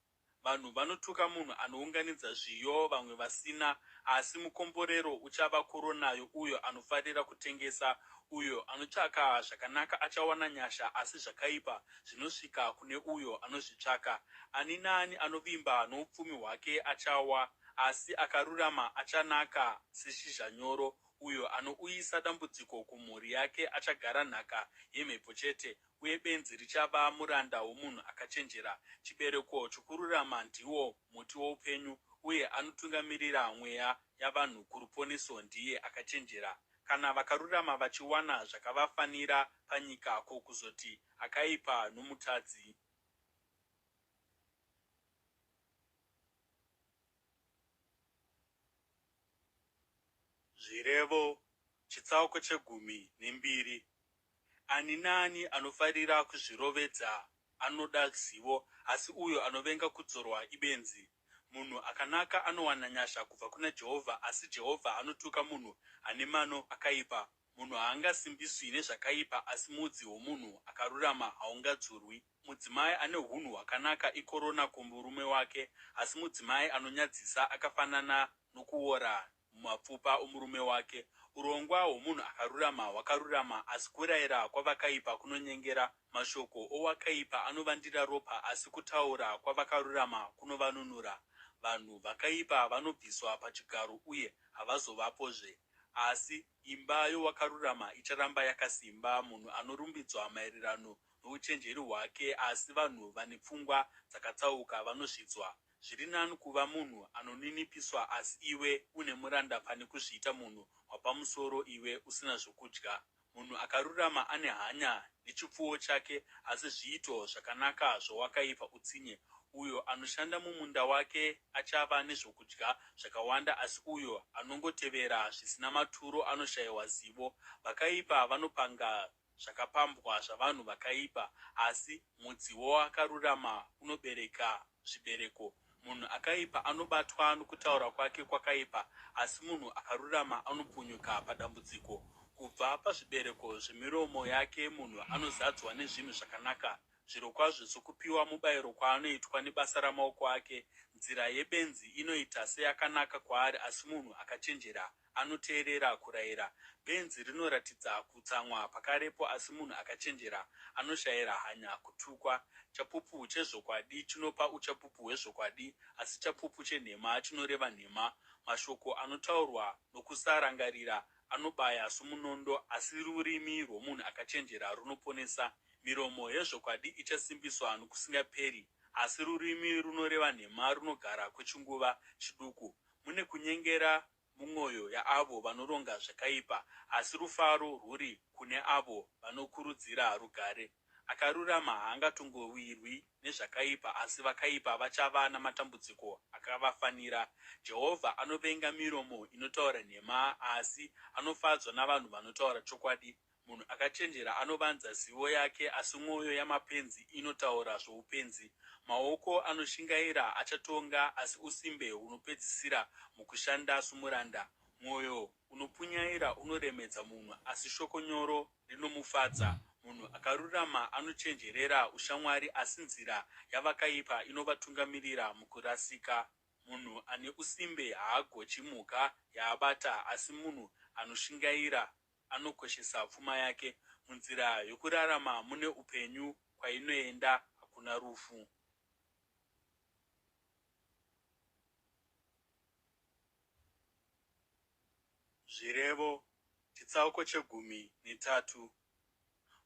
Vanhu vanotuka munhu anounganidza zviyo, vamwe vasina, asi mukomborero uchava korona youyo anofarira kutengesa. Uyo anotsvaka zvakanaka achawana nyasha, asi zvakaipa zvinosvika kune uyo anozvitsvaka. Ani naani anovimba noupfumi hwake achawa, asi akarurama achanaka seshizha nyoro. Uyo anouyisa dambudziko kumhuri yake achagara nhaka yemhepo chete, uye benzi richava muranda womunhu akachenjera. Chibereko chokururama ndiwo muti woupenyu, uye anotungamirira mweya yavanhu kuruponeso ndiye akachenjera. Kana vakarurama vachiwana zvakavafanira panyika, ko, kuzoti akaipa nomutadzi. Zvirevo chitsauko 12. Ani naani anofarira kuzvirovedza anoda zivo, asi uyo anovenga kudzorwa ibenzi. Munhu akanaka anowana nyasha kubva kuna Jehovha, asi Jehovha anotuka munhu ane mano akaipa. Munhu haangasimbiswi nezvakaipa, asi mudzi womunhu akarurama haungadzurwi. Mudzimai ane unhu hwakanaka ikorona kumurume wake, asi mudzimai anonyadzisa akafanana nokuora mumapfupa omurume wake. Urongwa hwomunhu akarurama hwakarurama, asi kurayira kwavakaipa kunonyengera. Mashoko owakaipa anovandira ropa, asi kutaura kwavakarurama kunovanunura. Vanhu vakaipa vanobviswa pachigaro uye havazovapozve, asi imba yowakarurama icharamba yakasimba. Munhu anorumbidzwa maererano nouchenjeri hwake, asi vanhu vane pfungwa dzakatsauka vanosvidzwa. Zviri nani kuva munhu anoninipiswa, asi iwe une muranda, pane kuzviita munhu wapamusoro iwe usina zvokudya. Munhu akarurama ane hanya nechipfuwo chake, asi zviito zvakanaka zvowakaipa utsinye. Uyo anoshanda mumunda wake achava nezvokudya zvakawanda, asi uyo anongotevera zvisina maturo anoshayiwa zivo. Vakaipa vanopanga zvakapambwa zvavanhu vakaipa, asi mudzi wowakarurama unobereka zvibereko. Munhu akaipa anobatwa nokutaura kwake kwakaipa, asi munhu akarurama anopunyuka padambudziko. Kubva pazvibereko zvemiromo yake munhu anozadzwa nezvinhu zvakanaka zvirokwazvo sokupiwa mubayiro kwaanoitwa nebasa ramaoko ake. Nzira yebenzi inoita seyakanaka kwaari, asi munhu akachenjera anoteerera kurayira. Benzi rinoratidza kutsamwa pakarepo, asi munhu akachenjera anoshayira hanya kutukwa. Chapupu chezvokwadi chinopa uchapupu hwezvokwadi, asi chapupu chenhema chinoreva nhema. Mashoko anotaurwa nokusarangarira anobaya somunondo, asi rurimi rwomunhu akachenjera runoponesa. Miromo yezvokwadi ichasimbiswa nokusingaperi, asi rurimi runoreva nhema runogara kwechinguva chiduku. Mune kunyengera mumwoyo yaavo vanoronga zvakaipa, asi rufaro rwuri kune avo vanokurudzira rugare. Akarurama haangatongowirwi nezvakaipa, asi vakaipa vachava namatambudziko akavafanira. Jehovha anovenga miromo inotaura nhema, asi anofadzwa navanhu vanotaura chokwadi. Munhu akachenjera anovanza zivo yake, asi mwoyo yamapenzi inotaura zvoupenzi. Maoko anoshingaira achatonga, asi usimbe hunopedzisira mukushanda somuranda. Mwoyo unopunyaira unoremedza munhu, asi shoko nyoro rinomufadza. Munhu akarurama anochenjerera ushamwari, asi nzira yavakaipa inovatungamirira mukurasika. Munhu ane usimbe haagochi mhuka yaabata, asi munhu anoshingaira anokoshesa pfuma yake. Munzira yokurarama mune upenyu, kwainoenda hakuna rufu. Zvirevo chitsauko 13.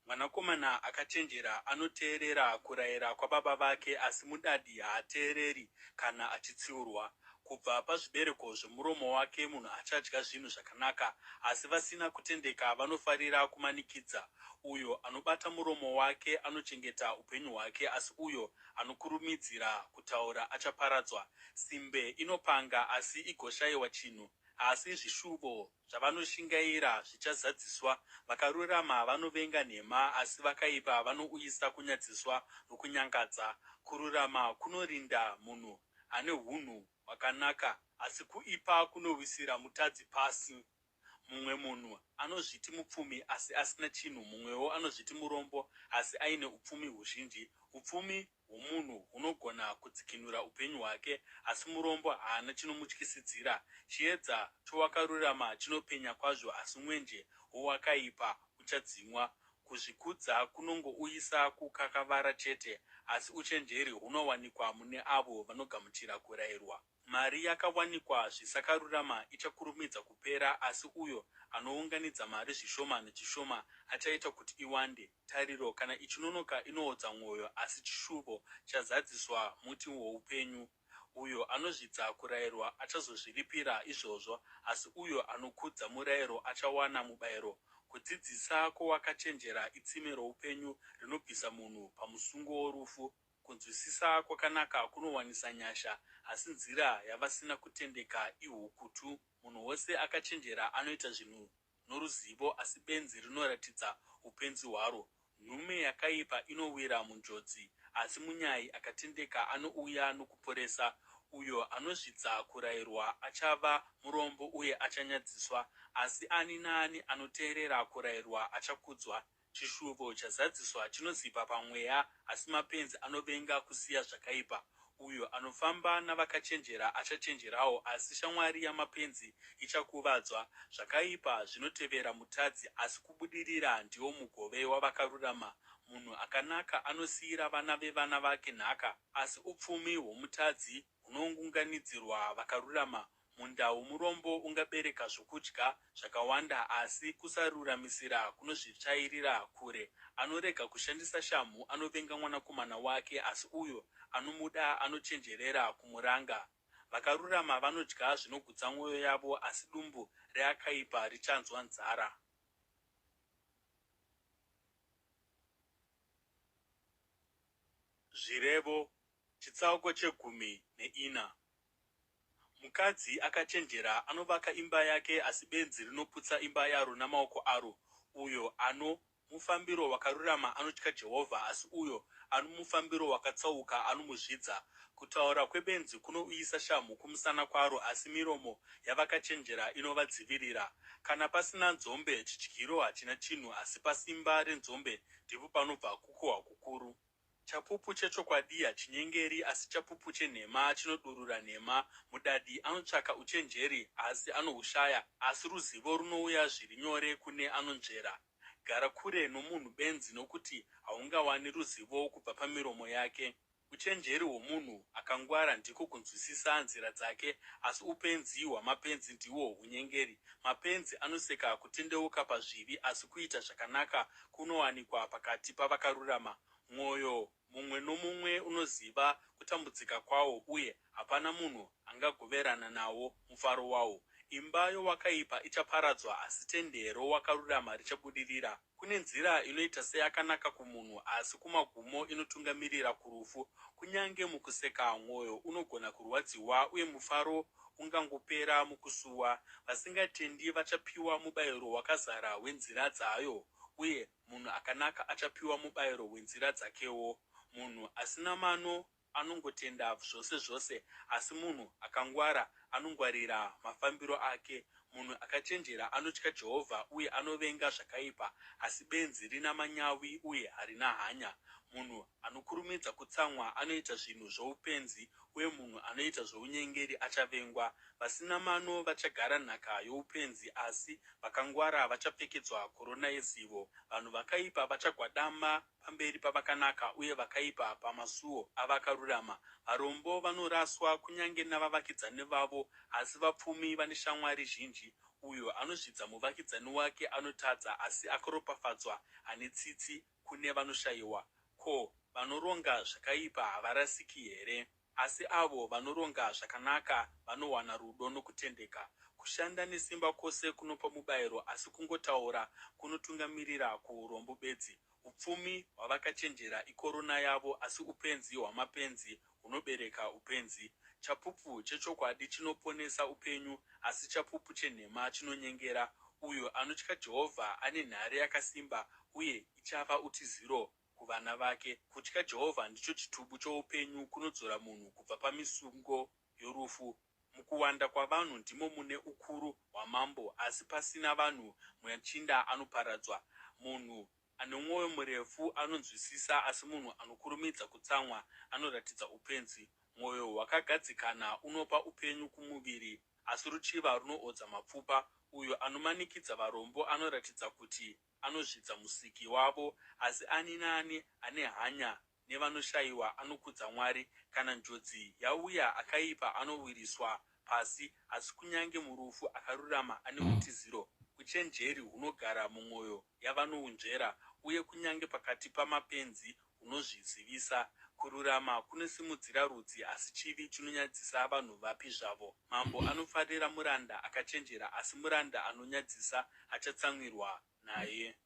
Mwanakomana akachenjera anoteerera kurayira kwababa vake, asi mudadi haateereri kana achitsiurwa. Kubva pazvibereko zvomuromo wake munhu achadya zvinhu zvakanaka, asi vasina kutendeka vanofarira kumanikidza. Uyo anobata muromo wake anochengeta upenyu hwake, asi uyo anokurumidzira kutaura achaparadzwa. Simbe inopanga asi igoshayiwa chinhu, asi zvishuvo zvavanoshingaira zvichazadziswa. Vakarurama vanovenga nhema, asi vakaipa vanouyisa kunyadziswa nokunyangadza. Kururama kunorinda munhu ane unhu hwakanaka, asi kuipa kunowisira mutadzi pasi. Mumwe munhu anozviti mupfumi asi asina chinhu, mumwewo anozviti murombo asi aine upfumi huzhinji. Upfumi hwomunhu hunogona kudzikinura upenyu hwake, asi murombo haana chinomutyisidzira. Chiedza chowakarurama chinopenya kwazvo, asi mwenje wowakaipa uchadzimwa. Kuzvikudza kunongouyisa kukakavara chete, asi uchenjeri hunowanikwa mune avo vanogamuchira kurayirwa. Mari yakawanikwa zvisakarurama ichakurumidza kupera, asi uyo anounganidza mari zvishoma nechishoma achaita kuti iwande. Tariro kana ichinonoka inoodza mwoyo, asi chishuvo chazadziswa muti woupenyu. Uyo anozvidza kurayirwa achazozviripira izvozvo, asi uyo anokudza murayiro achawana mubayiro. Kudzidzisa kwowakachenjera itsime roupenyu rinobvisa munhu pamusungo worufu. Kunzwisisa kwakanaka kunowanisa nyasha, asi nzira yavasina kutendeka ihukutu. Munhu wose akachenjera anoita zvinhu noruzivo, asi benzi rinoratidza upenzi hwaro. Nhume yakaipa inowira munjodzi, asi munyai akatendeka anouya nokuporesa. Uyo anozvidza kurayirwa achava murombo uye achanyadziswa, asi ani naani anoteerera kurayirwa achakudzwa. Chishuvo chazadziswa chinozipa pamweya, asi mapenzi anovenga kusiya zvakaipa. Uyo anofamba navakachenjera achachenjerawo, asi shamwari yamapenzi ichakuvadzwa. Zvakaipa zvinotevera mutadzi, asi kubudirira ndiwo mugove wavakarurama. Munhu akanaka anosiyira vana vevana vake nhaka, asi upfumi hwomutadzi hunounganidzirwa vakarurama. Munda womurombo ungabereka zvokudya zvakawanda, asi kusaruramisira kunozvitsvairira kure. Anorega kushandisa shamhu anovenga mwanakomana wake, asi uyo anomuda anochenjerera kumuranga. Vakarurama vanodya zvinogutsa mwoyo yavo, asi dumbu reakaipa richanzwa nzara. Zvirevo chitsauko 14. Mukadzi akachenjera anovaka imba yake, asi benzi rinoputsa imba yaro namaoko aro. Uyo ano mufambiro wakarurama anotya Jehovha, asi uyo ano mufambiro wakatsauka anomuzvidza. Kutaura kwebenzi kunouyisa shamhu kumusana kwaro, asi miromo yavakachenjera inovadzivirira. Kana pasina nzombe, chidyiro hachina chinhu, asi pasimba renzombe ndipo panobva kukohwa kukuru. Chapupu chechokwadi hachinyengeri, asi chapupu chenhema chinodurura nhema. Mudadi anotsvaka uchenjeri, asi anohushaya, asi ruzivo runouya zviri nyore kune anonzvera. Gara kure nomunhu benzi, nokuti haungawani ruzivo kubva pamiromo yake. Uchenjeri hwomunhu akangwara ndiko kunzwisisa nzira dzake, asi upenzi hwamapenzi ndihwo unyengeri. Mapenzi anoseka kutendeuka pazvivi, asi kuita zvakanaka kunowanikwa pakati pavakarurama. Mwoyo mumwe nomumwe unoziva kutambudzika kwawo, uye hapana munhu angagoverana nawo mufaro wawo. Imba yowakaipa ichaparadzwa, asi tende rowakarurama richabudirira. Kune nzira inoita seyakanaka kumunhu, asi kumagumo inotungamirira kurufu. Kunyange mukuseka mwoyo unogona kurwadziwa, uye mufaro ungangopera mukusuwa. Vasingatendi vachapiwa mubayiro wakazara wenzira dzayo, uye munhu akanaka achapiwa mubayiro wenzira dzakewo. Munhu asina mano anongotenda zvose zvose, asi munhu akangwara anongwarira mafambiro ake. Munhu akachenjera anotya Jehovha uye anovenga zvakaipa, asi benzi rina manyawi uye harina hanya. Munhu anokurumidza kutsamwa anoita zvinhu zvoupenzi, uye munhu anoita zvounyengeri achavengwa. Vasina mano vachagara nhaka youpenzi, asi vakangwara vachapfekedzwa korona yezivo. Vanhu vakaipa vachagwadama pamberi pavakanaka, uye vakaipa pamasuo avakarurama. Varombo vanoraswa kunyange navavakidzani vavo, asi vapfumi vane shamwari zhinji. Uyo anozvidza muvakidzani wake anotadza, asi akaropafadzwa ane tsitsi kune vanoshayiwa. Ko, vanoronga zvakaipa havarasiki here? Asi avo vanoronga zvakanaka vanowana rudo nokutendeka. Kushanda nesimba kwose kunopa mubayiro, asi kungotaura kunotungamirira kuurombo bedzi. Upfumi hwavakachenjera ikorona yavo, asi upenzi hwamapenzi hunobereka upenzi. Chapupu chechokwadi chinoponesa upenyu, asi chapupu chenhema chinonyengera. Uyo anotya Jehovha ane nhare yakasimba, uye ichava utiziro kuvana vake. Kutya Jehovha ndicho chitubu choupenyu, kunodzora munhu kubva pamisungo yorufu. Mukuwanda kwavanhu ndimo mune ukuru hwamambo, asi pasina vanhu muchinda anoparadzwa. Munhu ane mwoyo murefu anonzwisisa, asi munhu anokurumidza kutsamwa anoratidza upenzi. Mwoyo hwakagadzikana unopa upenyu kumuviri, asi ruchiva runoodza mapfupa. Uyo anomanikidza varombo anoratidza kuti anozvidza musiki wavo, asi ani naani ane hanya nevanoshayiwa anokudza Mwari. Kana njodzi yauya, akaipa anowiriswa pasi, asi kunyange murufu akarurama ane utiziro. Uchenjeri hunogara mumwoyo yavanounzvera, uye kunyange pakati pamapenzi hunozvizivisa. Kururama kunosimudzira rudzi, asi chivi chinonyadzisa vanhu vapi zvavo. Mambo anofarira muranda akachenjera, asi muranda anonyadzisa achatsamwirwa naye.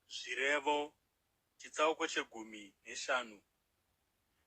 Zvirevo chitsauko chegumi neshanu.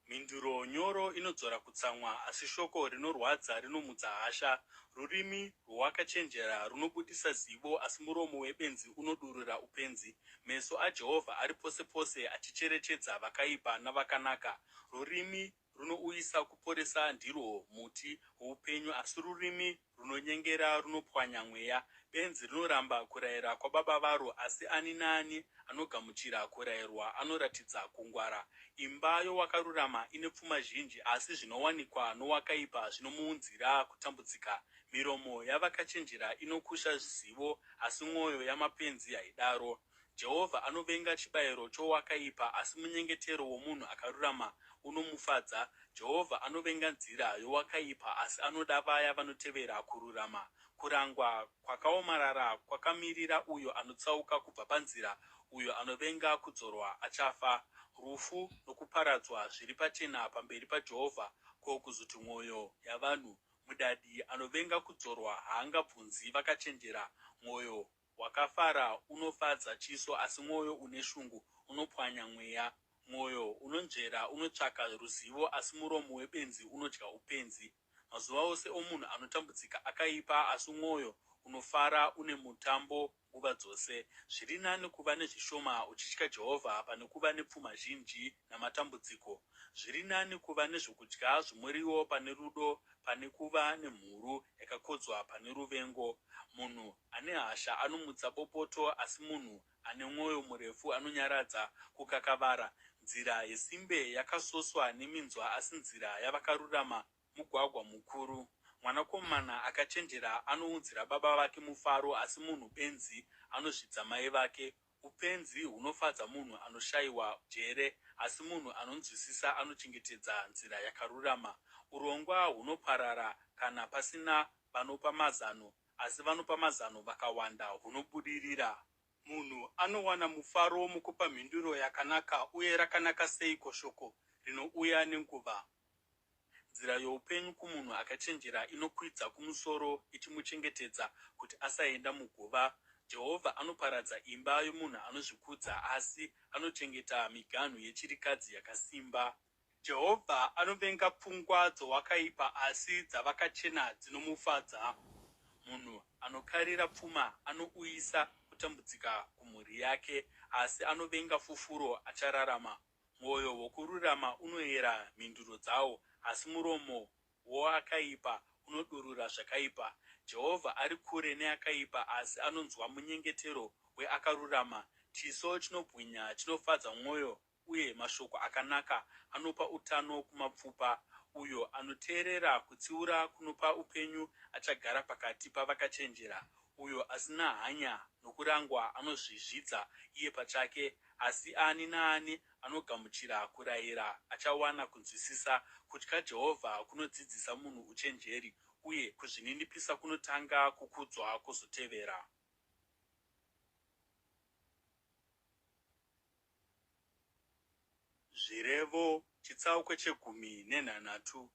Mhinduro nyoro inodzora kutsamwa, asi shoko rinorwadza rinomutsa hasha. Rurimi rwowakachenjera runobudisa zivo, asi muromo webenzi unodurura upenzi. Meso aJehovha ari pose pose, achicherechedza vakaipa navakanaka. Rurimi runouyisa kuporesa ndirwo muti woupenyu, asi rurimi runonyengera runopwanya mweya. Benzi rinoramba kurayira kwababa varo, asi ani naani anogamuchira kurayirwa anoratidza kungwara. Imba yowakarurama ine pfuma zhinji, asi zvinowanikwa nowakaipa zvinomuunzira kutambudzika. Miromo yavakachenjera inokusha zivo, asi mwoyo yamapenzi haidaro. Jehovha anovenga chibayiro chowakaipa, asi munyengetero womunhu akarurama unomufadza. Jehovha anovenga nzira yowakaipa, asi anoda vaya vanotevera kururama. Kurangwa kwakaomarara kwakamirira uyo anotsauka kubva panzira. Uyo anovenga kudzorwa achafa. Rufu nokuparadzwa zviri pachena pamberi paJehovha. Ko, kuzoti mwoyo yavanhu! Mudadi anovenga kudzorwa haangabvunzi vakachenjera. Mwoyo wakafara unofadza chiso, asi mwoyo une shungu unopwanya mweya. Mwoyo unonzvera unotsvaka ruzivo, asi muromo webenzi unodya upenzi. Mazuva ose omunhu anotambudzika akaipa, asi mwoyo unofara une mutambo nguva dzose. Zviri nani kuva nezvishoma uchitya Jehovha pane kuva nepfuma zhinji namatambudziko. Zviri nani kuva nezvokudya zvomuriwo pane rudo, pane kuva nemhuru yakakodzwa pane ruvengo. Munhu ane hasha anomutsa bopoto, asi munhu ane mwoyo murefu anonyaradza kukakavara. Nzira yesimbe yakasoswa neminzwa, asi nzira yavakarurama mugwagwa mukuru. Mwanakomana akachenjera anounzira baba vake mufaro, asi munhu benzi anozvidza mai vake. Upenzi hunofadza munhu anoshayiwa njere, asi munhu anonzwisisa anochengetedza nzira yakarurama. Urongwa hunoparara kana pasina vanopa mazano, asi vanopa mazano vakawanda hunobudirira. Munhu anowana mufaro mukupa mhinduro yakanaka, uye rakanaka seiko shoko rinouya nenguva. Nzira youpenyu kumunhu akachenjera inokwidza kumusoro, ichimuchengetedza kuti asaenda muguva. Jehovha anoparadza imba yomunhu anozvikudza, asi anochengeta miganhu yechirikadzi yakasimba. Jehovha anovenga pfungwa dzowakaipa, asi dzavakachena dzinomufadza. Munhu anokarira pfuma anouyisa kutambudzika kumhuri yake, asi anovenga fufuro achararama. Mwoyo wokururama unoyera mhinduro dzawo, asi muromo woakaipa unodurura zvakaipa. Jehovha ari kure neakaipa, asi anonzwa munyengetero weakarurama. Chiso chinobwinya chinofadza mwoyo, uye mashoko akanaka anopa utano kumapfupa. Uyo anoteerera kutsiura kunopa upenyu achagara pakati pavakachenjera. Uyo asina hanya nokurangwa anozvizvidza iye pachake, asi ani naani anogamuchira kurayira achawana kunzwisisa. Kutya Jehovha kunodzidzisa munhu uchenjeri, uye kuzvininipisa kunotanga kukudzwa kwozotevera. Zvirevo chitsauko 18.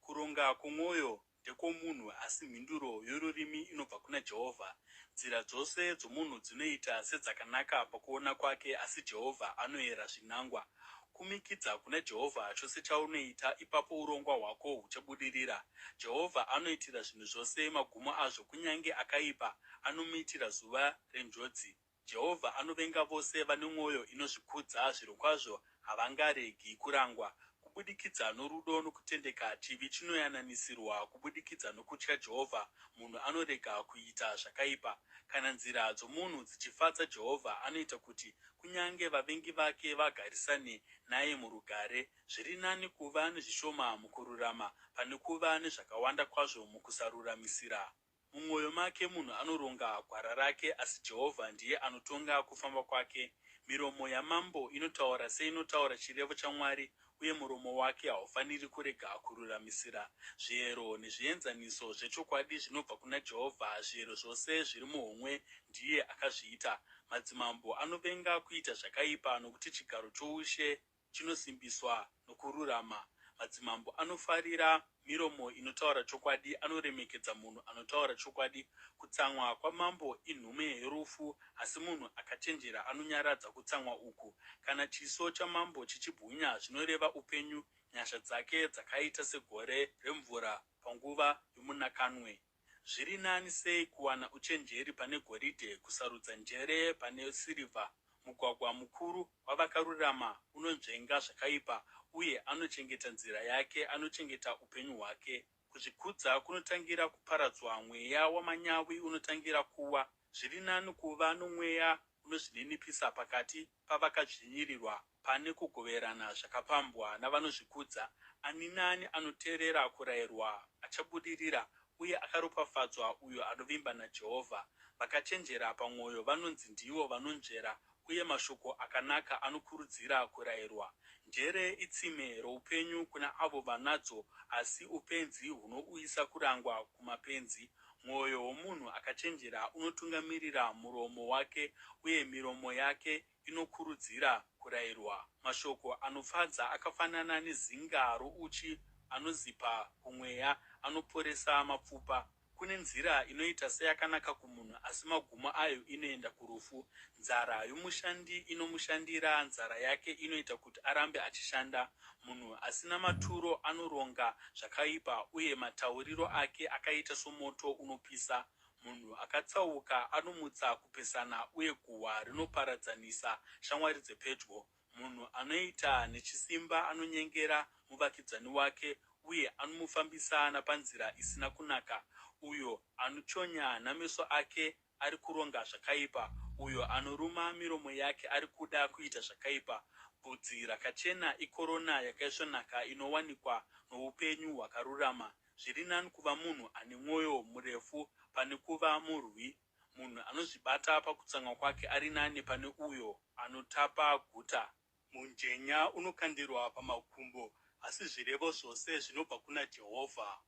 Kuronga kwomwoyo ndekwomunhu, asi mhinduro yorurimi inobva kuna Jehovha. Nzira dzose dzomunhu dzinoita sedzakanaka pakuona kwake, asi Jehovha anoyera zvinangwa. Kumikidza kuna Jehovha chose chaunoita, ipapo urongwa hwako huchabudirira. Jehovha anoitira zvinhu zvose magumo azvo, kunyange akaipa anomuitira zuva renjodzi. Jehovha anovenga vose vane mwoyo inozvikudza, zvirokwazvo havangaregi kurangwa. Kubudikidza norudo nokutendeka, chivi chinoyananisirwa. Kubudikidza nokutya Jehovha, munhu anorega kuita zvakaipa. Kana nzira dzomunhu dzichifadza Jehovha, anoita kuti kunyange vavengi vake vagarisane naye murugare. Zviri nani kuva nezvishoma mukururama, pane kuva nezvakawanda kwazvo mukusaruramisira. Mumwoyo make munhu anoronga gwara rake, asi Jehovha ndiye anotonga kufamba kwake. Miromo yamambo inotaura seinotaura chirevo chaMwari, uye muromo wake haufaniri kurega kururamisira. Zviyero nezvienzaniso zvechokwadi zvinobva kuna Jehovha. Zviyero zvose zviri muhomwe ndiye akazviita. Madzimambo anovenga kuita zvakaipa, nokuti chigaro choushe chinosimbiswa nokururama. Madzimambo anofarira miromo inotaura chokwadi, anoremekedza munhu anotaura chokwadi. Kutsamwa kwamambo inhume yorufu, asi munhu akachenjera anonyaradza kutsamwa uku. Kana chiso chamambo chichibwinya, zvinoreva upenyu. Nyasha dzake dzakaita segore remvura panguva yomunakanwe. Zviri nani sei kuwana uchenjeri pane goridhe, kusarudza njere pane sirivha. Mugwagwa mukuru wavakarurama unonzvenga zvakaipa, uye anochengeta nzira yake, anochengeta upenyu hwake. Kuzvikudza kunotangira kuparadzwa, mweya wamanyawi unotangira kuwa. Zviri nani kuva nomweya unozvininipisa pakati pavakadzvinyirirwa, pane kugoverana zvakapambwa navanozvikudza. Ani naani anoteerera kurayirwa achabudirira, uye akaropafadzwa uyo anovimba naJehovha. Vakachenjera pamwoyo vanonzi ndivo vanonzvera, uye mashoko akanaka anokurudzira kurayirwa. Njere itsime roupenyu kuna avo vanadzo, asi upenzi hunouyisa kurangwa kumapenzi. Mwoyo womunhu akachenjera unotungamirira muromo wake, uye miromo yake inokurudzira kurayirwa. Mashoko anofadza akafanana nezinga rouchi, anozipa kumweya, anoporesa mapfupa. Kune nzira inoita seyakanaka kumunhu, asi magumo ayo inoenda kurufu. Nzara yomushandi inomushandira, nzara yake inoita kuti arambe achishanda. Munhu asina maturo anoronga zvakaipa, uye matauriro ake akaita somoto unopisa. Munhu akatsauka anomutsa kupesana, uye guhwa rinoparadzanisa shamwari dzepedyo. Munhu anoita nechisimba anonyengera muvakidzani wake, uye anomufambisa napanzira isina kunaka. uyo anochonya nameso ake ari kuronga zvakaipa, uyo anoruma miromo yake ari kuda kuita zvakaipa. Bvudzi rakachena ikorona yakaisvonaka inowanikwa noupenyu hwakarurama. Zviri nani kuva munhu ane mwoyo murefu pane kuva murwi. Munhu anozvibata pakutsamwa kwake ari nani pane uyo anotapa guta. Mujenya unokandirwa pamakumbo, asi zvirevo zvose zvinobva kuna Jehovha.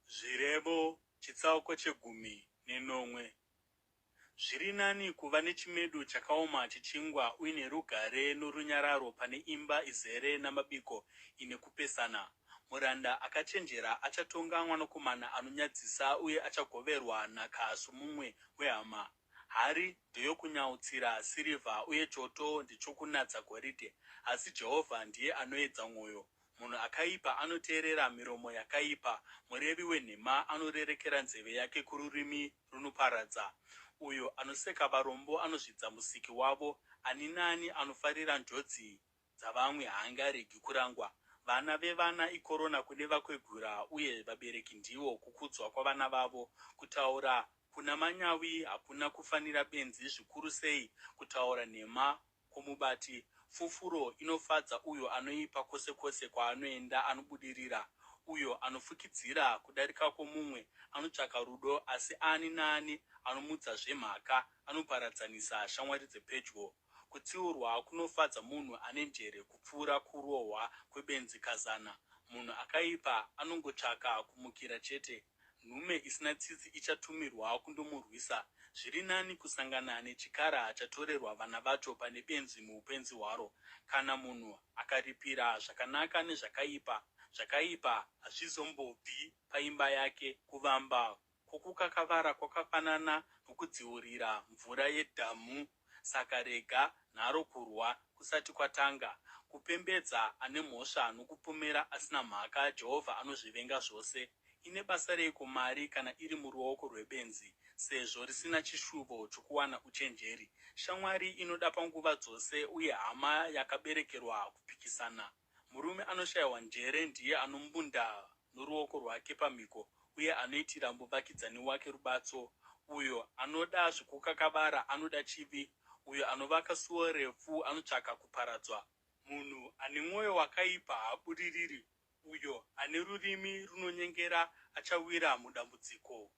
Zvirevo chitsauko 19. Zviri nani kuva nechimedu chakaoma chechingwa uine rugare norunyararo pane imba izere namabiko ine kupesana. Muranda akachenjera achatonga mwanakomana anonyadzisa uye achagoverwa nhaka somumwe wehama. Hari ndeyokunyautsira sirivha uye choto ndechokunatsa goridhe, asi Jehovha ndiye anoedza mwoyo. Munhu akaipa anoteerera miromo yakaipa, murevi wenhema anorerekera nzeve yake kururimi runoparadza. Uyo anoseka varombo anozvidza musiki wavo, ani nani anofarira njodzi dzavamwe haangaregi kurangwa. Vana vevana ikorona kune vakwegura, uye vabereki ndivo kukudzwa kwavana vavo. Kutaura kuna manyawi hakuna kufanira benzi, zvikuru sei kutaura nhema kwomubati. Fufuro inofadza uyo anoipa kwose kwose kwaanoenda anobudirira. Uyo anofukidzira kudarika kwomumwe anotsvaka rudo, asi ani naani anomudzazve mhaka anoparadzanisa shamwari dzepedyo. Kutsiurwa kunofadza munhu ane njere kupfuura kurohwa kwebenzi kazana. Munhu akaipa anongotsvaka kumukira chete. Nhume isina tsitsi ichatumirwa kundomurwisa. Zviri nani kusangana nechikara chatorerwa vana vacho pane benzi muupenzi hwaro. Kana munhu akaripira zvakanaka nezvakaipa, zvakaipa hazvizombobvi paimba yake. Kuvamba kwokukakavara kwakafanana nokudziurira mvura yedhamu. Saka rega nharo kurwa kusati kwatanga. Kupembedza ane mhosva nokupomera asina mhaka, Jehovha anozvivenga zvose. Ine basa reiko mari kana iri muruoko rwebenzi, sezvo risina chishuvo chokuwana uchenjeri? Shamwari inoda panguva dzose, uye hama yakaberekerwa kupikisana. Murume anoshayiwa njere ndiye anombunda noruoko rwake pamhiko, uye anoitira muvakidzani wake rubatso. Uyo anoda zvokukakavara anoda chivi, uyo anovaka suo refu anotsvaka kuparadzwa. Munhu ane mwoyo wakaipa haabudiriri, uyo ane rurimi runonyengera achawira mudambudziko.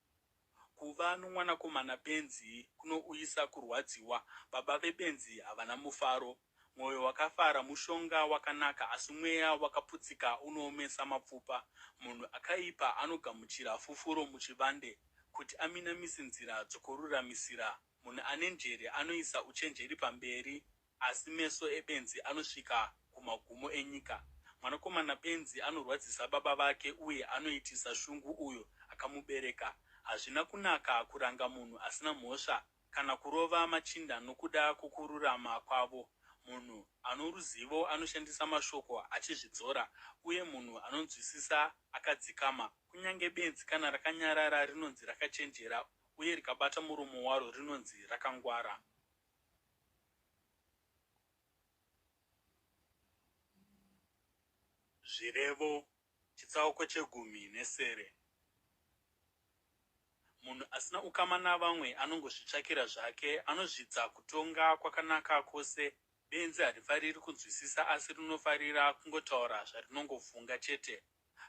Kuva nomwanakomana benzi kunouyisa kurwadziwa, baba vebenzi havana mufaro. Mwoyo wakafara mushonga wakanaka, asi mweya wakaputsika unoomesa mapfupa. Munhu akaipa anogamuchira fufuro muchivande, kuti aminamise nzira dzokururamisira. Munhu ane njere anoisa uchenjeri pamberi, asi meso ebenzi anosvika kumagumo enyika. Mwanakomana benzi anorwadzisa baba vake, uye anoitisa shungu uyo akamubereka. Hazvina kunaka kuranga munhu asina mhosva, kana kurova machinda nokuda kwokururama kwavo. Munhu ano ruzivo anoshandisa mashoko achizvidzora, uye munhu anonzwisisa akadzikama. Kunyange benzi kana rakanyarara rinonzi rakachenjera, uye rikabata muromo waro rinonzi rakangwara. Zvirevo chitsauko 10. Munhu asina ukama navamwe anongozvitsvakira zvake, anozvidza kutonga kwakanaka kwose. Benzi harifariri kunzwisisa, asi rinofarira kungotaura zvarinongofunga chete.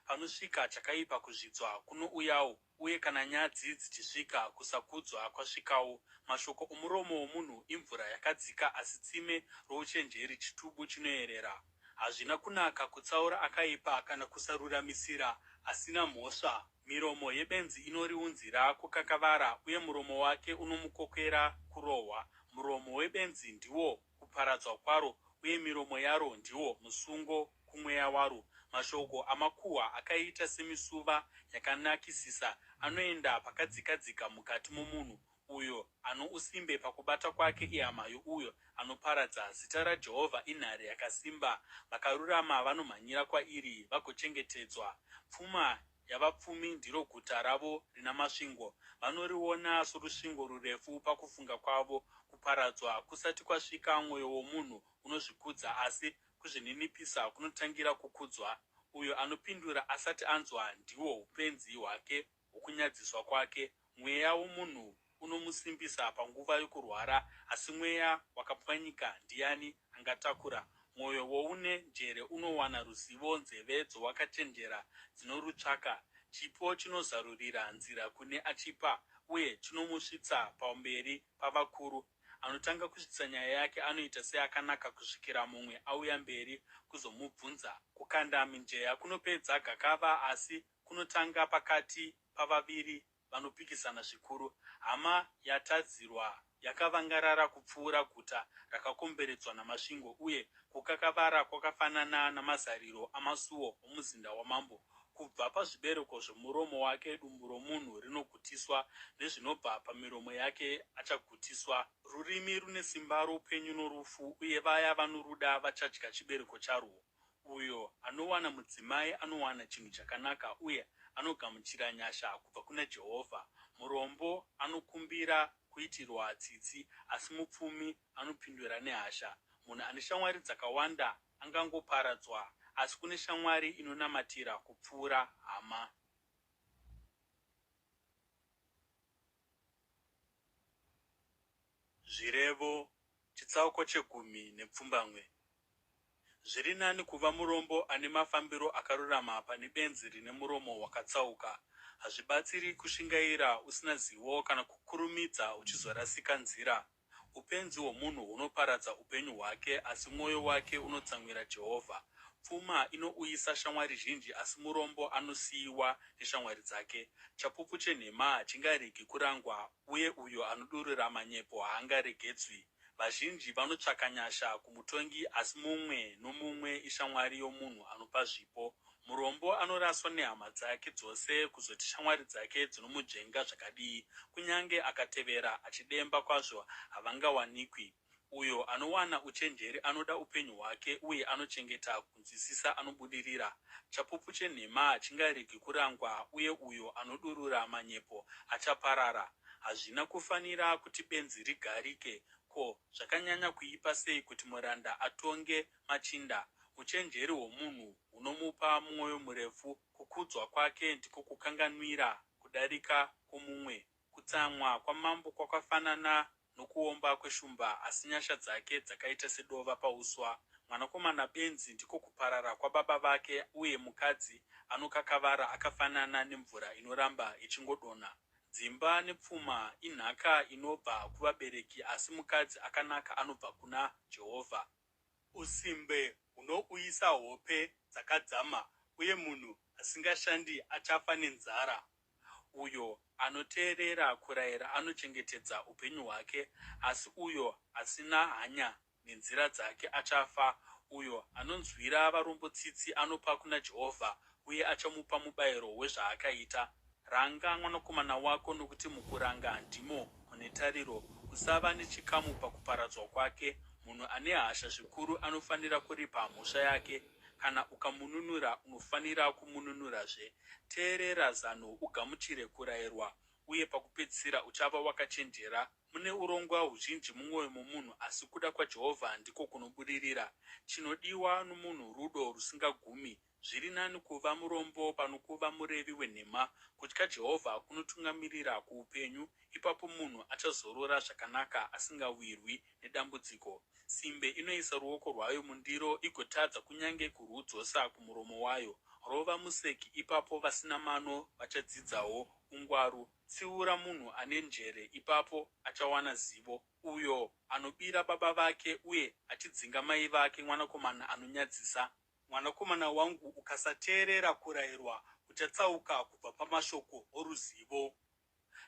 Panosvika chakaipa kuzvidzwa kunouyawo, uye kana nyadzi dzichisvika kusakudzwa kwasvikawo. Mashoko omuromo womunhu imvura yakadzika, asi tsime rouchenjeri chitubu chinoerera. Hazvina kunaka kutsaura akaipa kana kusaruramisira asina mhosva. Miromo yebenzi inoriunzira kukakavara, uye muromo wake unomukokera kurohwa. Muromo webenzi ndiwo kuparadzwa kwaro, uye miromo yaro ndiwo musungo kumweya waro. Mashoko amakuhwa akaita semisuva yakanakisisa, anoenda pakadzikadzika mukati momunhu. Uyo ano usimbe pakubata kwake ihama youyo anoparadza. Zita raJehovha inhare yakasimba, vakarurama vanomhanyira kwairi vagochengetedzwa. Pfuma yavapfumi ndiro guta ravo rina masvingo, vanoriona sorusvingo rurefu pakufunga kwavo. Kuparadzwa kusati kwasvika, mwoyo womunhu unozvikudza, asi kuzvininipisa kunotangira kukudzwa. Uyo anopindura asati anzwa ndiwo upenzi hwake hwokunyadziswa kwake. Mweya womunhu unomusimbisa panguva yokurwara, asi mweya wakapwanyika ndiani angatakura? Mwoyo woune njere unowana ruzivo, nzeve dzowakachenjera dzinorutsvaka. Chipo chinozarurira nzira kune achipa, uye chinomusvitsa pamberi pavakuru. Anotanga kusvitsa nyaya yake anoita seakanaka kusvikira mumwe auya mberi kuzomubvunza. Kukanda mijenya kunopedza gakava, asi kunotanga pakati pavaviri vanopikisana zvikuru. Hama yatadzirwa yakavangarara kupfuura guta rakakomberedzwa namasvingo, uye kukakavara kwakafanana namazariro amasuo omuzinda wamambo. Kubva pazvibereko zvomuromo wake dumbu romunhu rinogutiswa, nezvinobva pamiromo yake achagutiswa. Rurimi rune simba roupenyu norufu, uye vaya vanoruda vachadya chibereko charwo. Uyo anowana mudzimai anowana chinhu chakanaka, uye anogamuchira nyasha kubva kuna Jehovha. Murombo anokumbira kuitirwa tsitsi, asi mupfumi anopindura nehasha. Munhu ane shamwari dzakawanda angangoparadzwa, asi kune shamwari inonamatira kupfuura hama. Zvirevo chitsauko 10:10. Zviri nani kuva murombo ane mafambiro akarurama pane benzi rine muromo wakatsauka. Hazvibatsiri kushingaira usina zivo, kana kukurumidza uchizorasika nzira. Upenzi hwomunhu hunoparadza upenyu hwake, asi mwoyo wake unotsamwira Jehovha. Pfuma inouyisa shamwari zhinji, asi murombo anosiyiwa neshamwari dzake. Chapupu chenhema hachingaregi kurangwa, uye uyo anodurura manyepo haangaregedzwi. Vazhinji vanotsvaka nyasha kumutongi, asi mumwe nomumwe ishamwari yomunhu anopa zvipo. Murombo anoraswa nehama dzake dzose, kuzoti shamwari dzake dzinomudzvenga zvakadii. Kunyange akatevera achidemba kwazvo, havangawanikwi. Uyo anowana uchenjeri anoda upenyu hwake, uye anochengeta kunzwisisa anobudirira. Chapupu chenhema hachingaregi kurangwa, uye uyo anodurura manyepo achaparara. Hazvina kufanira kuti benzi rigarike. Ko, zvakanyanya kuipa sei kuti muranda atonge machinda? Uchenjeri hwomunhu hunomupa mwoyo murefu. Kukudzwa kwake ndiko kukanganwira kudarika kwomumwe. Kutsamwa kwamambo kwakafanana nokuomba kweshumba, asi nyasha dzake dzakaita sedova pauswa. Mwanakomana benzi ndiko kuparara kwababa vake, uye mukadzi anokakavara akafanana nemvura inoramba ichingodonha. Dzimba nepfuma inhaka inobva kuvabereki, asi mukadzi akanaka anobva kuna Jehovha. Usimbe hunouyisa hope dzakadzama, uye munhu asingashandi achafa nenzara. Uyo anoteerera kurayira anochengetedza upenyu hwake, asi uyo asina hanya nenzira dzake achafa. Uyo anonzwira varombo tsitsi anopa kuna Jehovha, uye achamupa mubayiro wezvaakaita. Ranga mwanakomana wako, nokuti mukuranga ndimo mune tariro. Usava nechikamu pakuparadzwa kwake. Munhu ane hasha zvikuru anofanira kuripa mhosva yake. Kana ukamununura, unofanira kumununurazve. Teerera zano ugamuchire kurayirwa, uye pakupedzisira uchava wakachenjera. Mune urongwa huzhinji mumwoyo momunhu, asi kuda kwaJehovha ndiko kunobudirira. Chinodiwa nomunhu rudo rusingagumi. Zviri nani kuva murombo pano kuva murevi wenhema. Kutya Jehovha kunotungamirira kuupenyu, ipapo munhu achazorora zvakanaka asingawirwi nedambudziko. Simbe inoisa ruoko rwayo mundiro, igotadza kunyange kurwudzosa kumuromo wayo. Rova museki, ipapo vasina mano vachadzidzawo ungwaru. Tsiura munhu ane njere, ipapo achawana zivo. Uyo anobira baba vake uye achidzinga mai vake, mwanakomana anonyadzisa. Mwanakomana wangu, ukasateerera kurayirwa, uchatsauka kubva pamashoko oruzivo.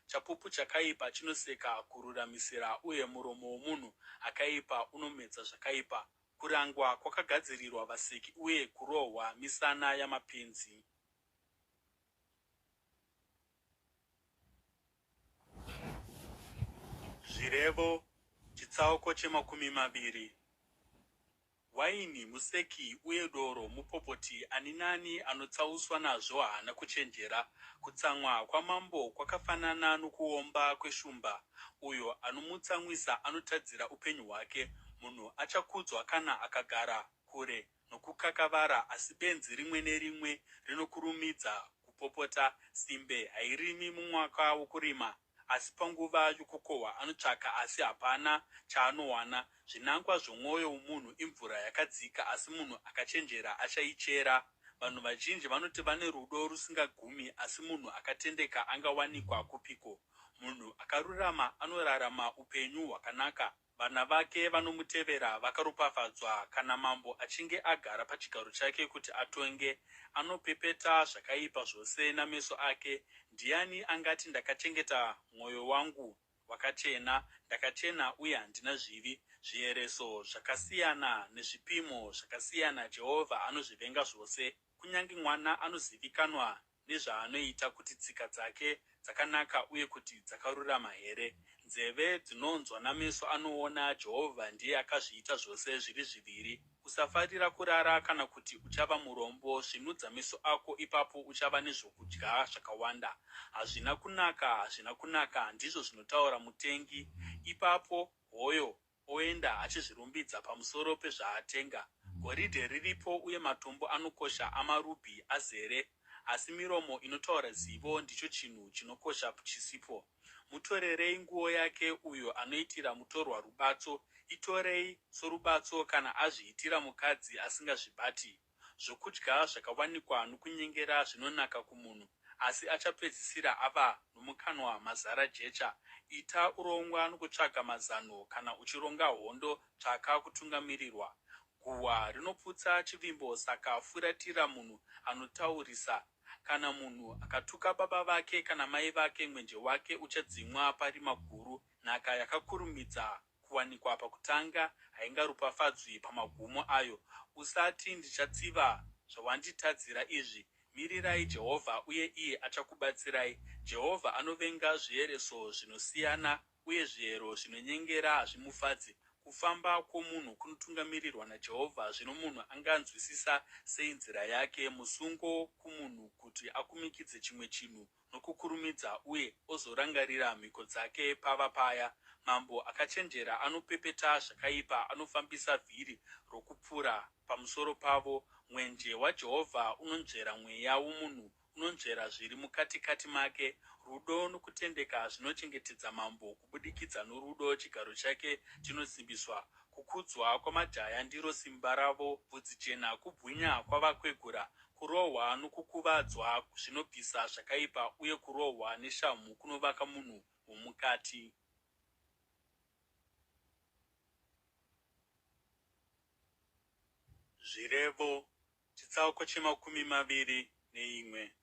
Chapupu chakaipa chinoseka kururamisira, uye muromo womunhu akaipa unomedza zvakaipa. Kurangwa kwakagadzirirwa vaseki, uye kurohwa misana yamapenzi. Zvirevo chitsauko 20. Waini museki, uye doro mupopoti. Ani nani anotsauswa nazvo haana kuchenjera. Kutsamwa kwamambo kwakafanana nokuomba kweshumba. Uyo anomutsamwisa anotadzira upenyu hwake. Munhu achakudzwa kana akagara kure nokukakavara, asi benzi rimwe nerimwe rinokurumidza kupopota. Simbe hairimi mumwaka wokurima, asi panguva yokukohwa anotsvaka, asi hapana chaanowana. Zvinangwa zvomwoyo womunhu imvura yakadzika, asi munhu akachenjera achaichera. Vanhu vazhinji vanoti vane rudo rusingagumi, asi munhu akatendeka angawanikwa kupiko? Munhu akarurama anorarama upenyu hwakanaka, vana vake vanomutevera vakaropafadzwa. Kana mambo achinge agara pachigaro chake kuti atonge, anopepeta zvakaipa zvose nameso ake. Ndiani angati, ndakachengeta mwoyo wangu wakachena, ndakachena uye handina zvivi? Zviereso zvakasiyana nezvipimo zvakasiyana Jehovha anozvivenga zvose. Kunyange mwana anozivikanwa nezvaanoita, kuti tsika dzake dzakanaka uye kuti dzakarurama here. Nzeve dzinonzwa nameso anoona, Jehovha ndiye akazviita zvose zviri zviviri. Usafarira kurara kana kuti uchava murombo. Svinudza meso ako, ipapo uchava nezvokudya zvakawanda. Hazvina kunaka, hazvina kunaka, ndizvo zvinotaura mutengi. Ipapo hoyo oenda achizvirumbidza pamusoro pezvaatenga. Goridhe riripo uye matombo anokosha amarubhi azere, asi miromo inotaura zivo ndicho chinhu chinokosha chisipo. Mutorerei nguo yake uyo anoitira mutorwa rubatso. Itorei sorubatso kana azviitira mukadzi asingazvibati. Zvokudya zvakawanikwa nokunyengera zvinonaka kumunhu, asi achapedzisira ava nomukanwa mazara jecha. Ita urongwa nokutsvaga mazano. Kana uchironga hondo, tsvaka kutungamirirwa. Guhwa rinoputsa chivimbo, saka furatira munhu anotaurisa. Kana munhu akatuka baba vake kana mai vake, mwenje wake uchadzimwa parima guru. Nhaka yakakurumidza kuwanikwa pakutanga haingaropafadzwi pamagumo ayo. Usati, ndichatsiva zvawanditadzira izvi. Mirirai Jehovha uye iye achakubatsirai. Jehovha anovenga zviereso zvinosiyana, uye zviero zvinonyengera hazvimufadzi. Kufamba kwomunhu kunotungamirirwa naJehovha. Zvino munhu anganzwisisa sei nzira yake? Musungo kumunhu kuti akumikidze chimwe chinhu nokukurumidza, uye ozorangarira mhiko dzake pava paya. Mambo akachenjera anopepeta zvakaipa, anofambisa vhiri rokupfura pamusoro pavo. Mwenje waJehovha unonzvera mweya womunhu, unonzvera zviri mukatikati make. Rudo nokutendeka zvinochengetedza mambo, kubudikidza norudo chigaro chake chinosimbiswa. Kukudzwa kwamajaya ndiro simba ravo, bvudzi jena kubwinya kwavakwegura. Kurohwa nokukuvadzwa zvinobvisa zvakaipa, uye kurohwa neshamhu kunovaka munhu womukati. Zvirevo chitsauko chemakumi maviri neimwe.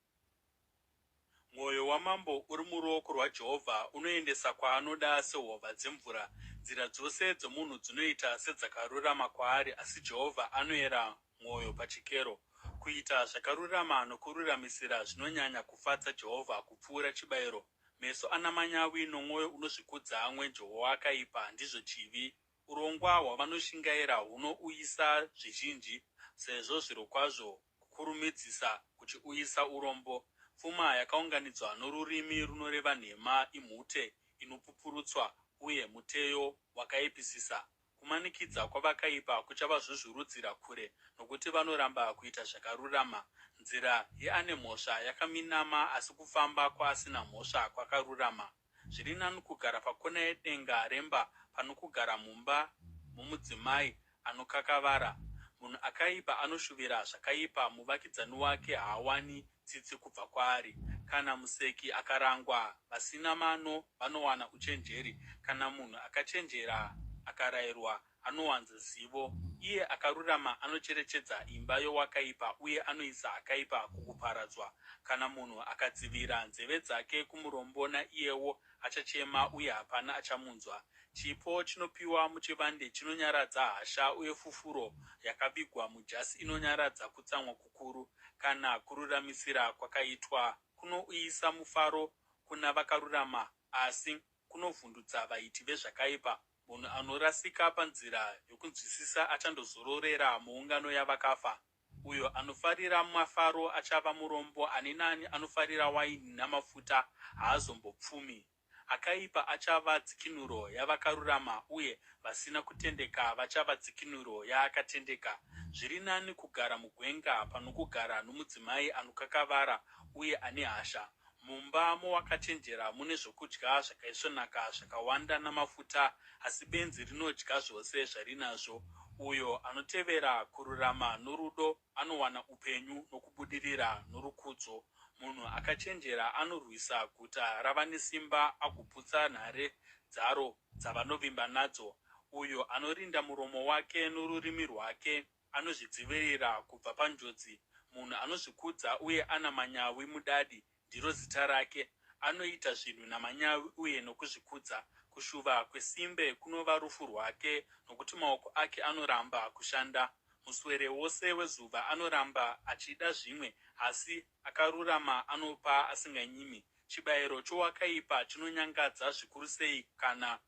Mwoyo wamambo uri muruoko rwaJehovha, unoendesa kwaanoda sehova dzemvura. Nzira dzose dzomunhu dzinoita sedzakarurama kwaari, asi Jehovha anoyera mwoyo pachikero. Kuita zvakarurama nokururamisira zvinonyanya kufadza Jehovha kupfuura chibayiro. Meso ana manyawi nomwoyo unozvikudza, mwenje wakaipa ndizvo chivi. Urongwa hwavanoshingaira hunouyisa zvizhinji, sezvo zvirokwazvo kukurumidzisa kuchiuyisa urombo. Pfuma yakaunganidzwa norurimi runoreva nhema imhute inopupurutswa, uye muteyo wakaipisisa. Kumanikidza kwavakaipa kuchavazvuzvurudzira kure, nokuti vanoramba kuita zvakarurama. Nzira yeane mhosva yakaminama, asi kufamba kwaasina mhosva kwakarurama. Zviri nani kugara pakona yedenga remba pano kugara mumba momudzimai anokakavara. Munhu akaipa anoshuvira zvakaipa, muvakidzani wake haawani tsitsi kubva kwaari. Kana museki akarangwa, vasina mano vanowana uchenjeri. Kana munhu akachenjera akarayirwa, anowanza zivo. Iye akarurama anocherechedza imba yowakaipa, uye anoisa akaipa kukuparadzwa. Kana munhu akadzivira nzeve dzake kumurombo, naiyewo achachema, uye hapana achamunzwa. Chipo chinopiwa muchivande chinonyaradza hasha, uye fufuro yakavigwa mujasi inonyaradza kutsamwa kukuru. Kana kururamisira kwakaitwa kunouyisa mufaro kuna vakarurama, asi kunovhundutsa vaiti vezvakaipa. Munhu anorasika panzira yokunzwisisa achandozororera muungano yavakafa. Uyo anofarira mafaro achava murombo, ani nani anofarira waini namafuta haazombopfumi. Akaipa achava dzikinuro yavakarurama, uye vasina kutendeka vachava dzikinuro yaakatendeka. Zviri nani kugara mugwenga pano kugara nomudzimai anokakavara uye ane hasha. Mumba mowakachenjera mune zvokudya zvakaisvonaka zvakawanda namafuta, asi benzi rinodya zvose zvarinazvo. Uyo anotevera kururama norudo anowana upenyu nokubudirira norukudzo. Munhu akachenjera anorwisa guta rava nesimba agoputsa nhare dzaro dzavanovimba nadzo. Uyo anorinda muromo wake norurimi rwake anozvidzivirira kubva panjodzi. Munhu anozvikudza uye ana manyawi mudadi ndiro zita rake. Anoita zvinhu namanyawi uye nokuzvikudza. Kushuva kwesimbe kunova rufu rwake, nokuti maoko ake anoramba kushanda. Muswere wose wezuva anoramba achida zvimwe, asi akarurama anopa asinganyimi. Chibayiro chowakaipa chinonyangadza zvikuru sei, kana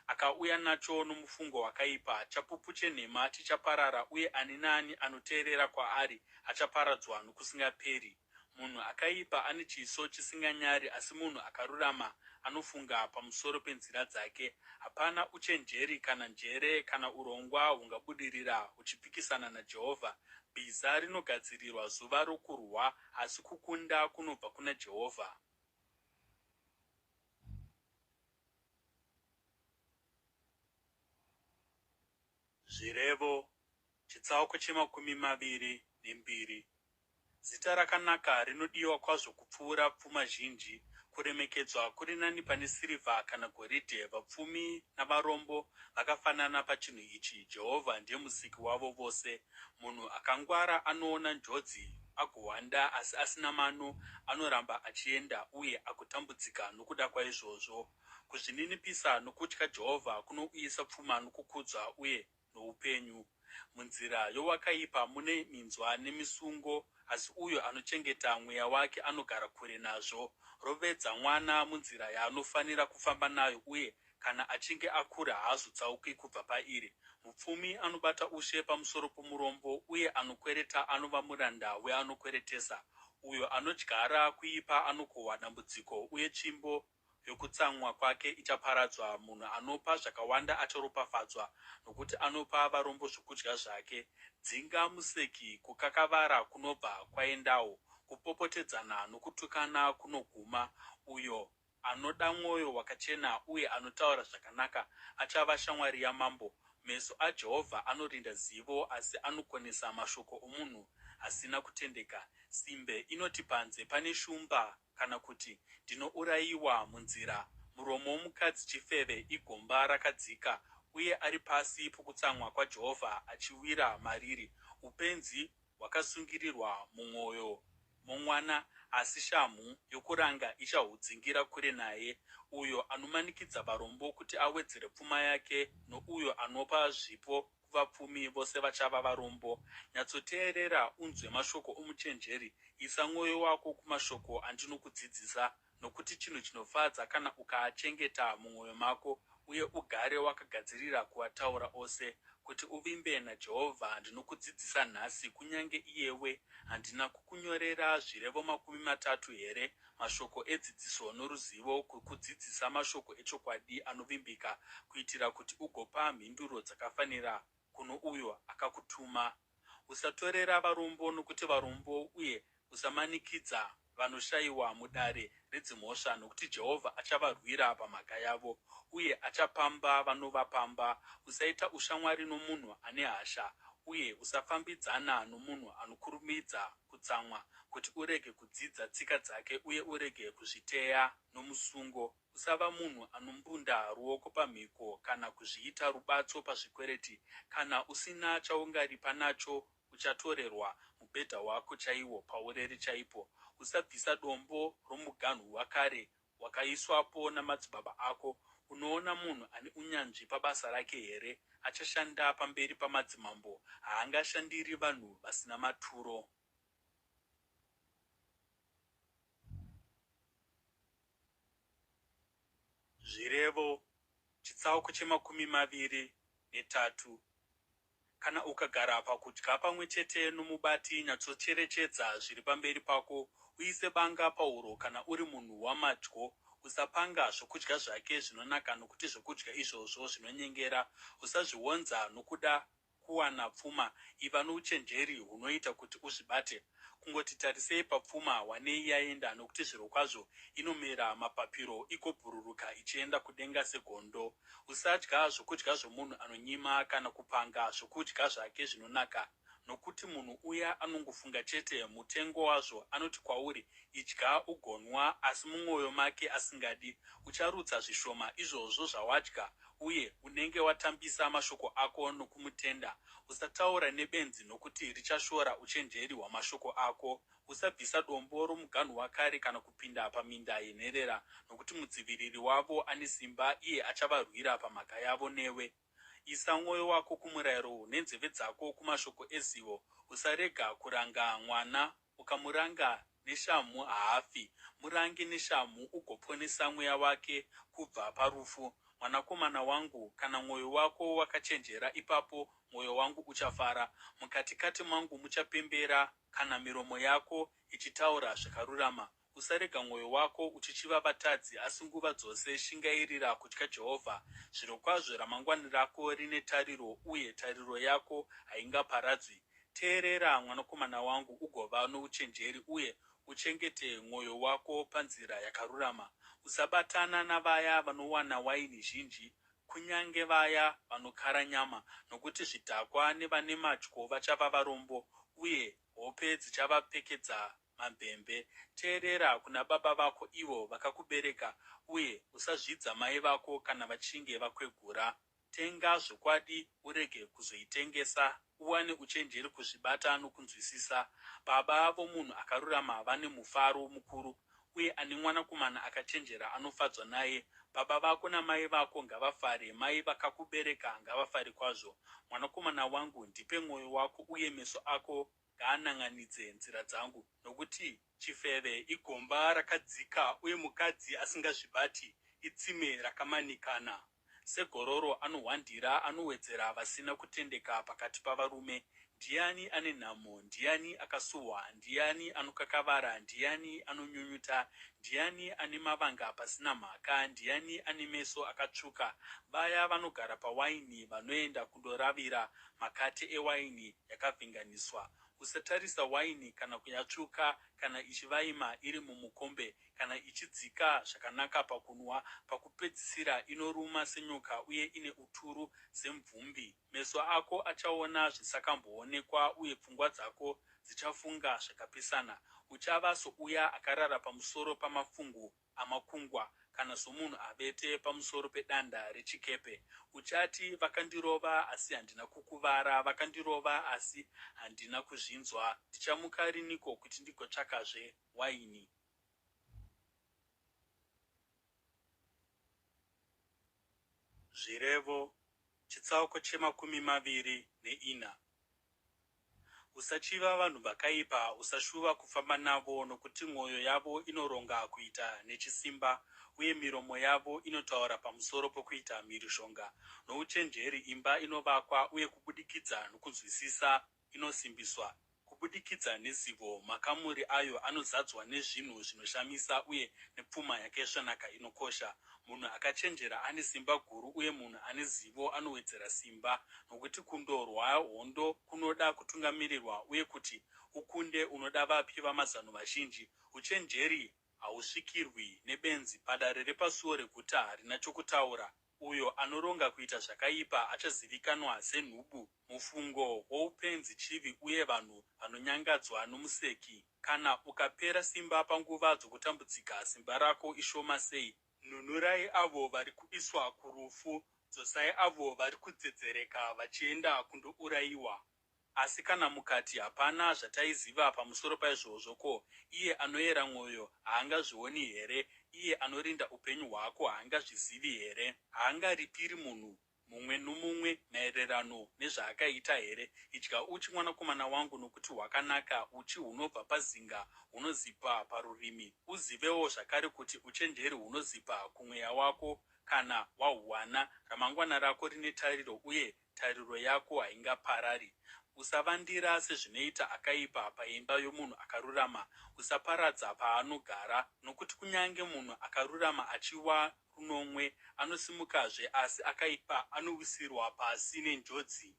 akauya nacho nomufungo wakaipa. Chapupu chenhema chichaparara, uye ani naani anoteerera kwaari achaparadzwa nokusingaperi. Munhu akaipa ane chiso chisinganyari, asi munhu akarurama anofunga pamusoro penzira dzake. Hapana uchenjeri kana njere kana urongwa hungabudirira huchipikisana naJehovha. Bhiza rinogadzirirwa zuva rokurwa, asi kukunda kunobva kuna Jehovha. Zvirevo chitsauko chemakumi maviri nembiri. Zita rakanaka rinodiwa kwazvo kupfuura pfuma zhinji. Kuremekedzwa kuri nani pane sirivha kana goridhe. Vapfumi navarombo vakafanana pachinhu ichi. Jehovha ndiye musiki wavo vose. Munhu akangwara anoona njodzi agohwanda, asi asina mano anoramba achienda uye agotambudzika nokuda kwaizvozvo. Kuzvininipisa nokutya Jehovha kunouyisa pfuma nokukudzwa uye noupenyu. Munzira yowakaipa mune minzwa nemisungo, asi uyo anochengeta mweya wake anogara kure nazvo. Rovedza mwana munzira yaanofanira kufamba nayo, uye kana achinge akura haazotsauki kubva pairi. Mupfumi anobata ushe pamusoro pomurombo, uye anokwereta anova muranda weanokweretesa. Uyo anodyara kuipa anokohwa dambudziko, uye tsvimbo yokutsamwa kwake ichaparadzwa. Munhu anopa zvakawanda acharopafadzwa, nokuti anopa varombo zvokudya zvake. Dzinga museki kukakavara kunobva kwaendawo, kupopotedzana nokutukana kunoguma. Uyo anoda mwoyo wakachena uye anotaura zvakanaka achava shamwari yamambo. Meso aJehovha anorinda zivo, asi anokonesa mashoko omunhu asina kutendeka. Simbe inoti panze pane shumba, kana kuti ndinourayiwa munzira. Muromo womukadzi chifeve igomba rakadzika, uye ari pasi pokutsamwa kwaJehovha achiwira mariri. Upenzi hwakasungirirwa mumwoyo momwana, asi shamhu yokuranga ichahudzingira kure naye. Uyo anomanikidza varombo kuti awedzere pfuma yake, nouyo anopa zvipo kuvapfumi vose vachava varombo. Nyatsoteerera unzwe mashoko omuchenjeri, isa mwoyo wako kumashoko andinokudzidzisa, nokuti chinhu chinofadza kana ukaachengeta mumwoyo mako, uye ugare wakagadzirira kuataura ose. Kuti uvimbe naJehovha ndinokudzidzisa nhasi, kunyange iyewe handina kukunyorera zvirevo 30 here? Mashoko edzidziso noruzivo, kukudzidzisa mashoko echokwadi anovimbika, kuitira kuti ugopa mhinduro dzakafanira kuno uyo akakutuma. Usatorera varombo nokuti varombo, uye usamanikidza vanoshayiwa mudare redzimhosva, nokuti Jehovha achavarwira pamhaka yavo, uye achapamba vanovapamba. Usaita ushamwari nomunhu ane hasha, uye usafambidzana nomunhu anokurumidza kutsamwa, kuti urege kudzidza tsika dzake uye urege kuzviteya nomusungo. Usava munhu anombunda ruoko pamhiko, kana kuzviita rubatso pazvikwereti. Kana usina chaungaripa nacho, uchatorerwa mubhedha wako chaiwo paurere chaipo. Usabvisa dombo romuganhu wakare wakaiswapo namadzibaba ako. Unoona munhu ane unyanzvi pabasa rake here? Achashanda pamberi pamadzimambo, haangashandiri vanhu vasina maturo. Zvirevo chitsauko che23. Kana ukagara pakudya pamwe chete nomubati, nyatsocherechedza zviri pamberi pako. Uise banga pahuro kana uri munhu wamadyo, Usapanga zvokudya zvake zvinonaka, nokuti zvokudya izvozvo zvinonyengera. Usazvionza nokuda kuwana pfuma. Iva nouchenjeri hunoita kuti uzvibate. Kungoti tarisei papfuma wanei yaenda, nokuti zvirokwazvo inomera mapapiro igobhururuka ichienda kudenga segondo. Usadya zvokudya zvomunhu anonyima, kana kupanga zvokudya zvake zvinonaka, nokuti munhu uya anongofunga chete mutengo wazvo. Anoti kwauri, idya ugonwa, asi mumwoyo make asingadi. Ucharutsa zvishoma izvozvo zvawadya, uye unenge watambisa mashoko ako nokumutenda. Usataura nebenzi, nokuti richashora uchenjeri hwamashoko ako. Usabvisa dombo romuganhu wakare, kana kupinda paminda yenherera, nokuti mudziviriri wavo ane simba, iye achavarwira pamhaka yavo newe. Isa mwoyo wako kumurayiro, nenzeve dzako kumashoko ezivo. Usarega kuranga mwana, ukamuranga neshamhu haafi. Murange neshamhu ugoponesa mweya wake kubva parufu. Mwanakomana wangu, kana mwoyo wako wakachenjera, ipapo mwoyo wangu uchafara. Mukatikati mangu muchapembera, kana miromo yako ichitaura zvakarurama. Usarega mwoyo wako uchichiva vatadzi, asi nguva dzose shingairira kutya Jehovha. Zvirokwazvo ramangwana rako rine tariro, uye tariro yako haingaparadzwi. Teerera, mwanakomana wangu, ugova nouchenjeri, uye uchengete mwoyo wako panzira yakarurama. Usabatana navaya vanowana waini zhinji, kunyange vaya vanokara nyama, nokuti zvidhakwa nevane madyo vachava varombo, uye hope dzichavapfekedza mambembe. Teerera kuna baba vako, ivo vakakubereka, uye usazvidza mai vako kana vachinge vakwegura. Tenga zvokwadi, urege kuzoitengesa. Uwane uchenjeri kuzvibata nokunzwisisa. Baba vomunhu akarurama vane mufaro mukuru, uye ane mwanakomana akachenjera anofadzwa naye. Baba vako namai vako ngavafare, mai vakakubereka ngavafare kwazvo. Mwanakomana wangu, ndipe mwoyo wako, uye meso ako ngaanan'anidze nzira dzangu, nokuti chifeve igomba rakadzika, uye mukadzi asingazvibati itsime rakamanikana. Segororo anohwandira, anowedzera vasina kutendeka pakati pavarume. Ndiani ane nhamo? Ndiani akasuwa? Ndiani anokakavara? Ndiani anonyunyuta? Ndiani ane mavanga pasina mhaka? Ndiani ane meso akatsvuka? Vaya vanogara pawaini, vanoenda kundoravira makate ewaini yakavhenganiswa. Usatarisa waini kana kuyatsvuka, kana ichivaima iri mumukombe, kana ichidzika zvakanaka pakunwa. Pakupedzisira inoruma senyoka, uye ine uturu semvumbi. Meso ako achaona zvisakamboonekwa, uye pfungwa dzako dzichafunga zvakapesana. Uchava souya akarara pamusoro pamafungu amakungwa, kana somunhu avete pamusoro pedanda rechikepe. Uchati, vakandirova asi handina kukuvara, vakandirova asi handina kuzvinzwa. Ndichamuka riniko kuti ndigotsvakazve waini? Zvirevo chitsauko che24. Usachiva vanhu vakaipa, usashuva kufamba navo, nokuti mwoyo yavo inoronga kuita nechisimba, uye miromo yavo inotaura pamusoro pokuita mhirizhonga. Nouchenjeri imba inovakwa, uye kubudikidza nokunzwisisa inosimbiswa. Kubudikidza nezivo makamuri ayo anozadzwa nezvinhu zvinoshamisa, uye nepfuma yakaisvonaka inokosha. Munhu akachenjera ane simba guru, uye munhu ane zivo anowedzera simba. Nokuti kundorwa hondo kunoda kutungamirirwa, uye kuti ukunde unoda vapi vamazano vazhinji. Uchenjeri hausvikirwi nebenzi. Padare repasuo reguta harina chokutaura. Uyo anoronga kuita zvakaipa achazivikanwa senhubu. Mufungo woupenzi chivi, uye vanhu vanonyangadzwa nomuseki. Kana ukapera simba panguva dzokutambudzika, simba rako ishoma sei. Nunurai avo vari kuiswa kurufu, dzosai avo vari kudzedzereka vachienda kundourayiwa. Asi kana mukati, hapana zvataiziva pamusoro paizvozvo, ko, iye anoyera mwoyo haangazvioni here? Iye anorinda upenyu hwako haangazvizivi here? Haangaripiri munhu mumwe nomumwe maererano nezvaakaita here? Idya uchi, mwanakomana wangu, nokuti hwakanaka. Uchi hunobva pazinga hunozipa parurimi. Uzivewo zvakare kuti uchenjeri hunozipa kumweya wako. Kana wahuwana, ramangwana rako rine tariro, uye tariro yako haingaparari. Usavandira sezvinoita akaipa paimba yomunhu akarurama. Usaparadza paanogara, nokuti kunyange munhu akarurama achiwa runomwe, anosimukazve, asi akaipa anowisirwa pasi nenjodzi.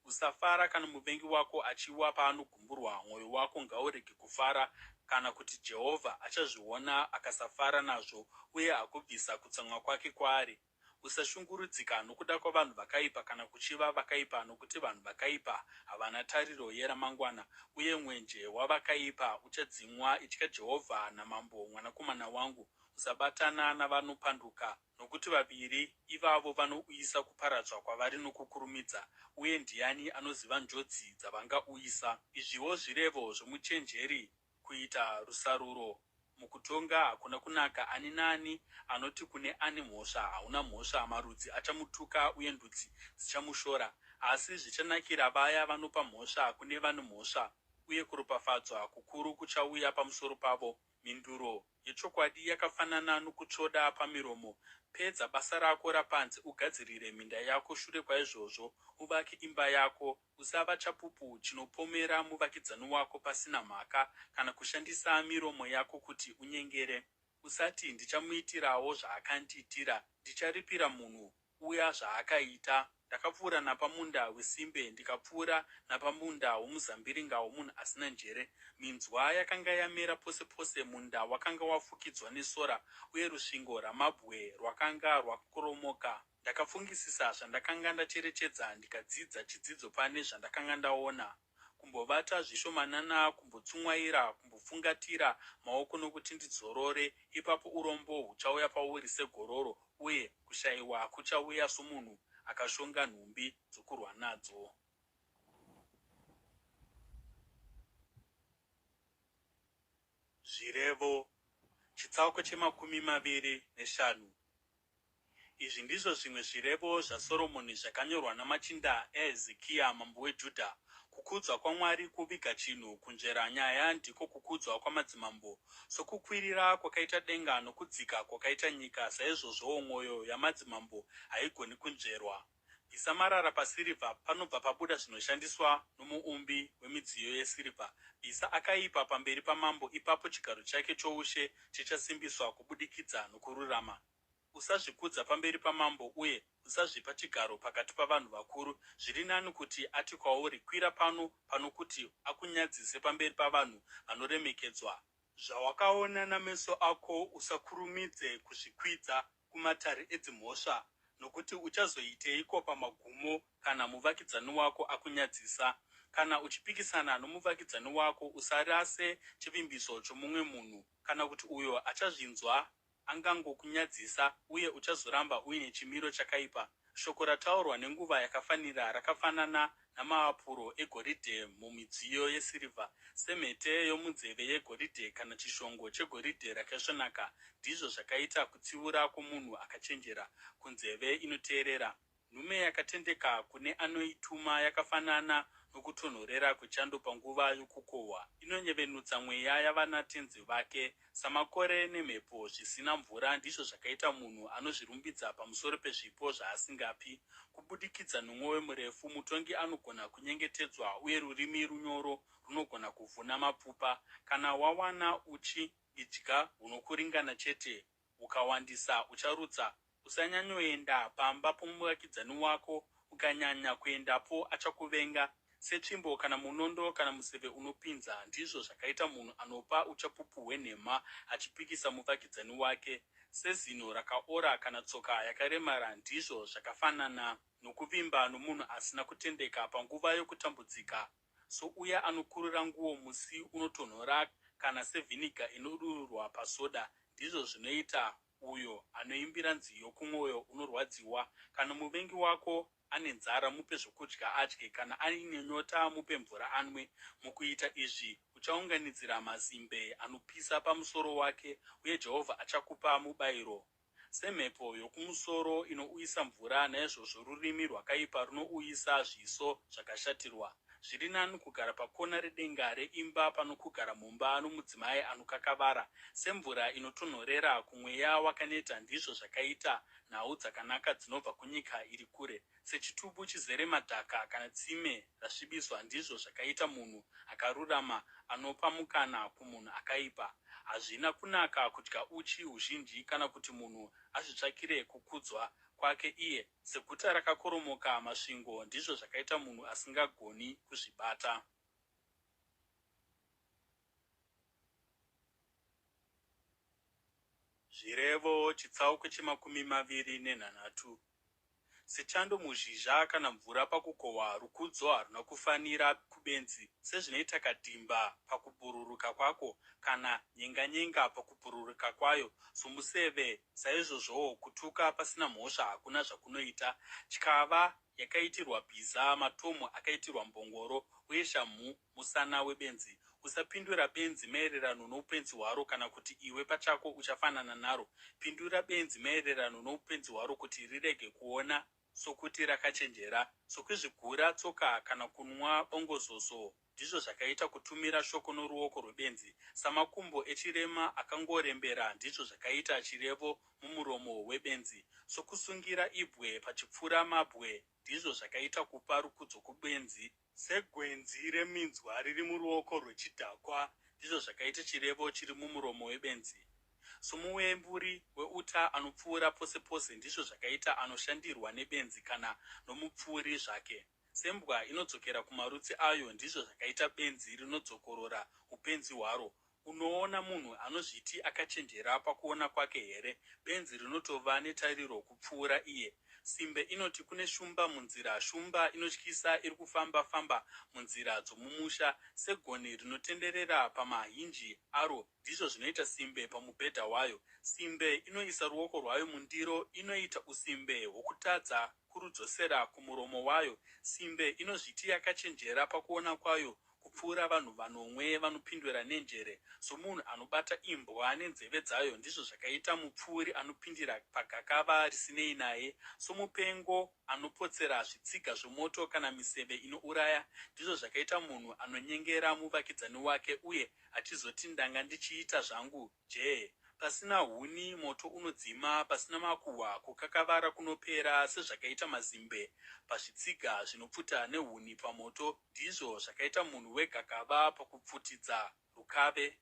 Usafara kana muvengi wako achiwa paanogumburwa. Mwoyo wako ngaurege kufara, kana kuti Jehovha achazviona akasafara nazvo uye agobvisa kutsamwa kwake kwaari. Usashungurudzika nokuda kwavanhu vakaipa, kana kuchiva vakaipa, nokuti vanhu vakaipa havana tariro yeramangwana, uye mwenje wavakaipa uchadzimwa. Itya Jehovha namambo, mwanakomana wangu. Usabatana navanopanduka, nokuti vaviri ivavo vanouyisa kuparadzwa kwavari nokukurumidza, uye ndiani anoziva njodzi dzavangauyisa? Izviwo zvirevo zvomuchenjeri, kuita rusaruro. Mukutonga hakuna kunaka. Ani naani anoti kune ane mhosva, hauna mhosva, marudzi achamutuka uye ndudzi dzichamushora. Asi zvichanakira vaya vanopa mhosva kune vane mhosva, uye kuropafadzwa kukuru kuchauya pamusoro pavo. Mhinduro yechokwadi yakafanana nokutsvoda pamiromo. Pedza basa rako rapanze, ugadzirire minda yako. Shure kwaizvozvo uvake imba yako. Usava chapupu chinopomera muvakidzani wako pasina mhaka, kana kushandisa miromo yako kuti unyengere. Usati, ndichamuitirawo zvaakandiitira, ndicharipira munhu uya zvaakaita. Ndakapfuura napamunda wesimbe, ndikapfuura napamunda womuzambiringa womunhu asina njere. Minzwa yakanga yamera pose pose, munda wakanga wafukidzwa nesora, uye rusvingo rwamabwe rwakanga rwakoromoka. Ndakafungisisa zvandakanga ndacherechedza, ndikadzidza chidzidzo pane zvandakanga ndaona. Kumbovata zvishomanana, kumbotsumwaira, kumbofungatira maoko nokuti ndidzorore. Ipapo urombo huchauya pauri segororo, uye kushayiwa kuchauya somunhu akashonga nhumbi dzokurwa nadzo. Zvirevo chitsauko chemakumi maviri neshanu. Izvi ndizvo zvimwe zvirevo zvaSoromoni zvakanyorwa namachinda aHezekia mambo weJudha. Kukudzwa kwaMwari kuviga chinhu, kunzvera nyaya ndiko kukudzwa kwamadzimambo. Sokukwirira kwakaita denga nokudzika kwakaita nyika, saizvozvowo mwoyo yamadzimambo haigoni kunzverwa. Bvisa marara pasirivha, panobva pabuda zvinoshandiswa nomuumbi wemidziyo yesirivha. Bvisa akaipa pamberi pamambo, ipapo chigaro chake choushe chichasimbiswa kubudikidza nokururama. Usazvikudza pamberi pamambo, uye usazvipa chigaro pakati pavanhu vakuru. Zviri nani kuti ati kwauri, kwira pano, pano kuti akunyadzise pamberi pavanhu vanoremekedzwa. Zvawakaona nameso ako usakurumidze kuzvikwidza kumatare edzimhosva, nokuti uchazoiteiko pamagumo kana muvakidzani wako akunyadzisa? Kana uchipikisana nomuvakidzani wako, usarase chivimbiso chomumwe munhu, kana kuti uyo achazvinzwa angangokunyadzisa, uye uchazoramba uine chimiro chakaipa. Shoko rataurwa nenguva yakafanira rakafanana namaapuro egoridhe mumidziyo yesirivha, semhete yomunzeve yegoridhe, kana chishongo chegoridhe rakaisvonaka. Ndizvo zvakaita kutsiura kwomunhu akachenjera kunzeve inoteerera. Nhume yakatendeka kune anoituma yakafanana nokutonhorera kwechando panguva yokukohwa. Inonyevenutsa mweya yavanatenzi vake. Samakore nemhepo zvisina mvura, ndizvo zvakaita munhu anozvirumbidza pamusoro pezvipo zvaasingapi. Kubudikidza nomwoyo murefu mutongi anogona kunyengetedzwa, uye rurimi runyoro runogona kuvhuna mapfupa. Kana wawana uchi, idya hunokuringana chete, ukawandisa ucharutsa. Usanyanyoenda pamba pomuvakidzani wako, ukanyanya kuendapo achakuvenga. Setsvimbo kana munondo kana museve unopinza, ndizvo zvakaita munhu anopa uchapupu hwenhema achipikisa muvakidzani wake. Sezino rakaora kana tsoka yakaremara, ndizvo zvakafanana nokuvimba nomunhu asina kutendeka panguva yokutambudzika. Souya anokurura nguo musi unotonhora, kana sevhiniga inodururwa pasoda, ndizvo zvinoita uyo anoimbira nziyo kumwoyo unorwadziwa. Kana muvengi wako ane nzara, mupe zvokudya adye, kana aine nyota, mupe mvura anwe. Mukuita izvi uchaunganidzira mazimbe anopisa pamusoro wake, uye Jehovha achakupa mubayiro. Semhepo yokumusoro inouyisa mvura, naizvozvo rurimi rwakaipa runouyisa zviso zvakashatirwa. Zviri nani kugara pakona redenga reimba pano kugara mumba nomudzimai anokakavara. Semvura inotonhorera kumweya wakaneta ndizvo zvakaita nhau dzakanaka dzinobva kunyika iri kure. Sechitubu chizere madhaka kana tsime rasvibiswa ndizvo zvakaita munhu akarurama anopa mukana kumunhu akaipa. Hazvina kunaka kudya uchi huzhinji kana kuti munhu azvitsvakire kukudzwa kwake iye. Seguta rakakoromoka masvingo ndizvo zvakaita munhu asingagoni kuzvibata. Zvirevo chitsauko chemakumi maviri nenhanhatu. Sechando muzhizha kana mvura pakukohwa, rukudzo haruna kufanira kubenzi. Sezvinoita kadhimba pakubhururuka kwako, kana nyenganyenga pakubhururuka kwayo, somuseve saizvozvowo kutuka pasina mhosva hakuna zvakunoita. Tyava yakaitirwa bhiza, matomu akaitirwa mbongoro, uye shamhu musana webenzi. Usapindura benzi maererano noupenzi hwaro, kana kuti iwe pachako uchafanana naro. Pindura benzi maererano noupenzi hwaro kuti rirege kuona sokuti rakachenjera. Sokuzvigura tsoka kana kunwa bongozozo ndizvo zvakaita kutumira shoko noruoko rwebenzi. Samakumbo echirema akangorembera ndizvo zvakaita chirevo mumuromo webenzi. Sokusungira ibwe pachipfura mabwe ndizvo zvakaita kupa rukudzo kubenzi. Segwenzi reminzwa riri muruoko rwechidhakwa ndizvo zvakaita chirevo chiri mumuromo webenzi. Somuwemburi weuta anopfuura pose pose ndizvo zvakaita anoshandirwa nebenzi kana nomupfuuri zvake. Sembwa inodzokera kumarutsi ayo ndizvo zvakaita benzi rinodzokorora upenzi hwaro. Unoona munhu anozviti akachenjera pakuona kwake here? Benzi rinotova netariro kupfuura iye. Simbe inoti kune shumba munzira, shumba inotyisa iri kufamba-famba munzira dzomumusha. Segoni rinotenderera pamahinji aro ndizvo zvinoita simbe pamubhedha wayo. Simbe inoisa ruoko rwayo mundiro, inoita usimbe hwokutadza kurudzosera kumuromo wayo. Simbe inozviti yakachenjera pakuona kwayo kupfuura vanhu vanomwe vanopindura nenjere. Somunhu anobata imbwa nenzeve dzayo ndizvo zvakaita mupfuuri anopindira pagakava risinei naye. Somupengo anopotsera zvitsiga zvemoto kana miseve inouraya ndizvo zvakaita munhu anonyengera muvakidzani wake uye achizoti ndanga ndichiita zvangu je. Pasina huni moto unodzima, pasina makuhwa kukakavara kunopera. Sezvakaita mazimbe pazvitsiga zvinopfuta nehuni pamoto ndizvo zvakaita munhu wegakava pakupfutidza rukave.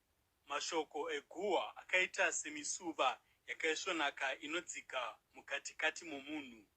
Mashoko eguhwa akaita semisuva yakaisvonaka inodzika mukatikati momunhu.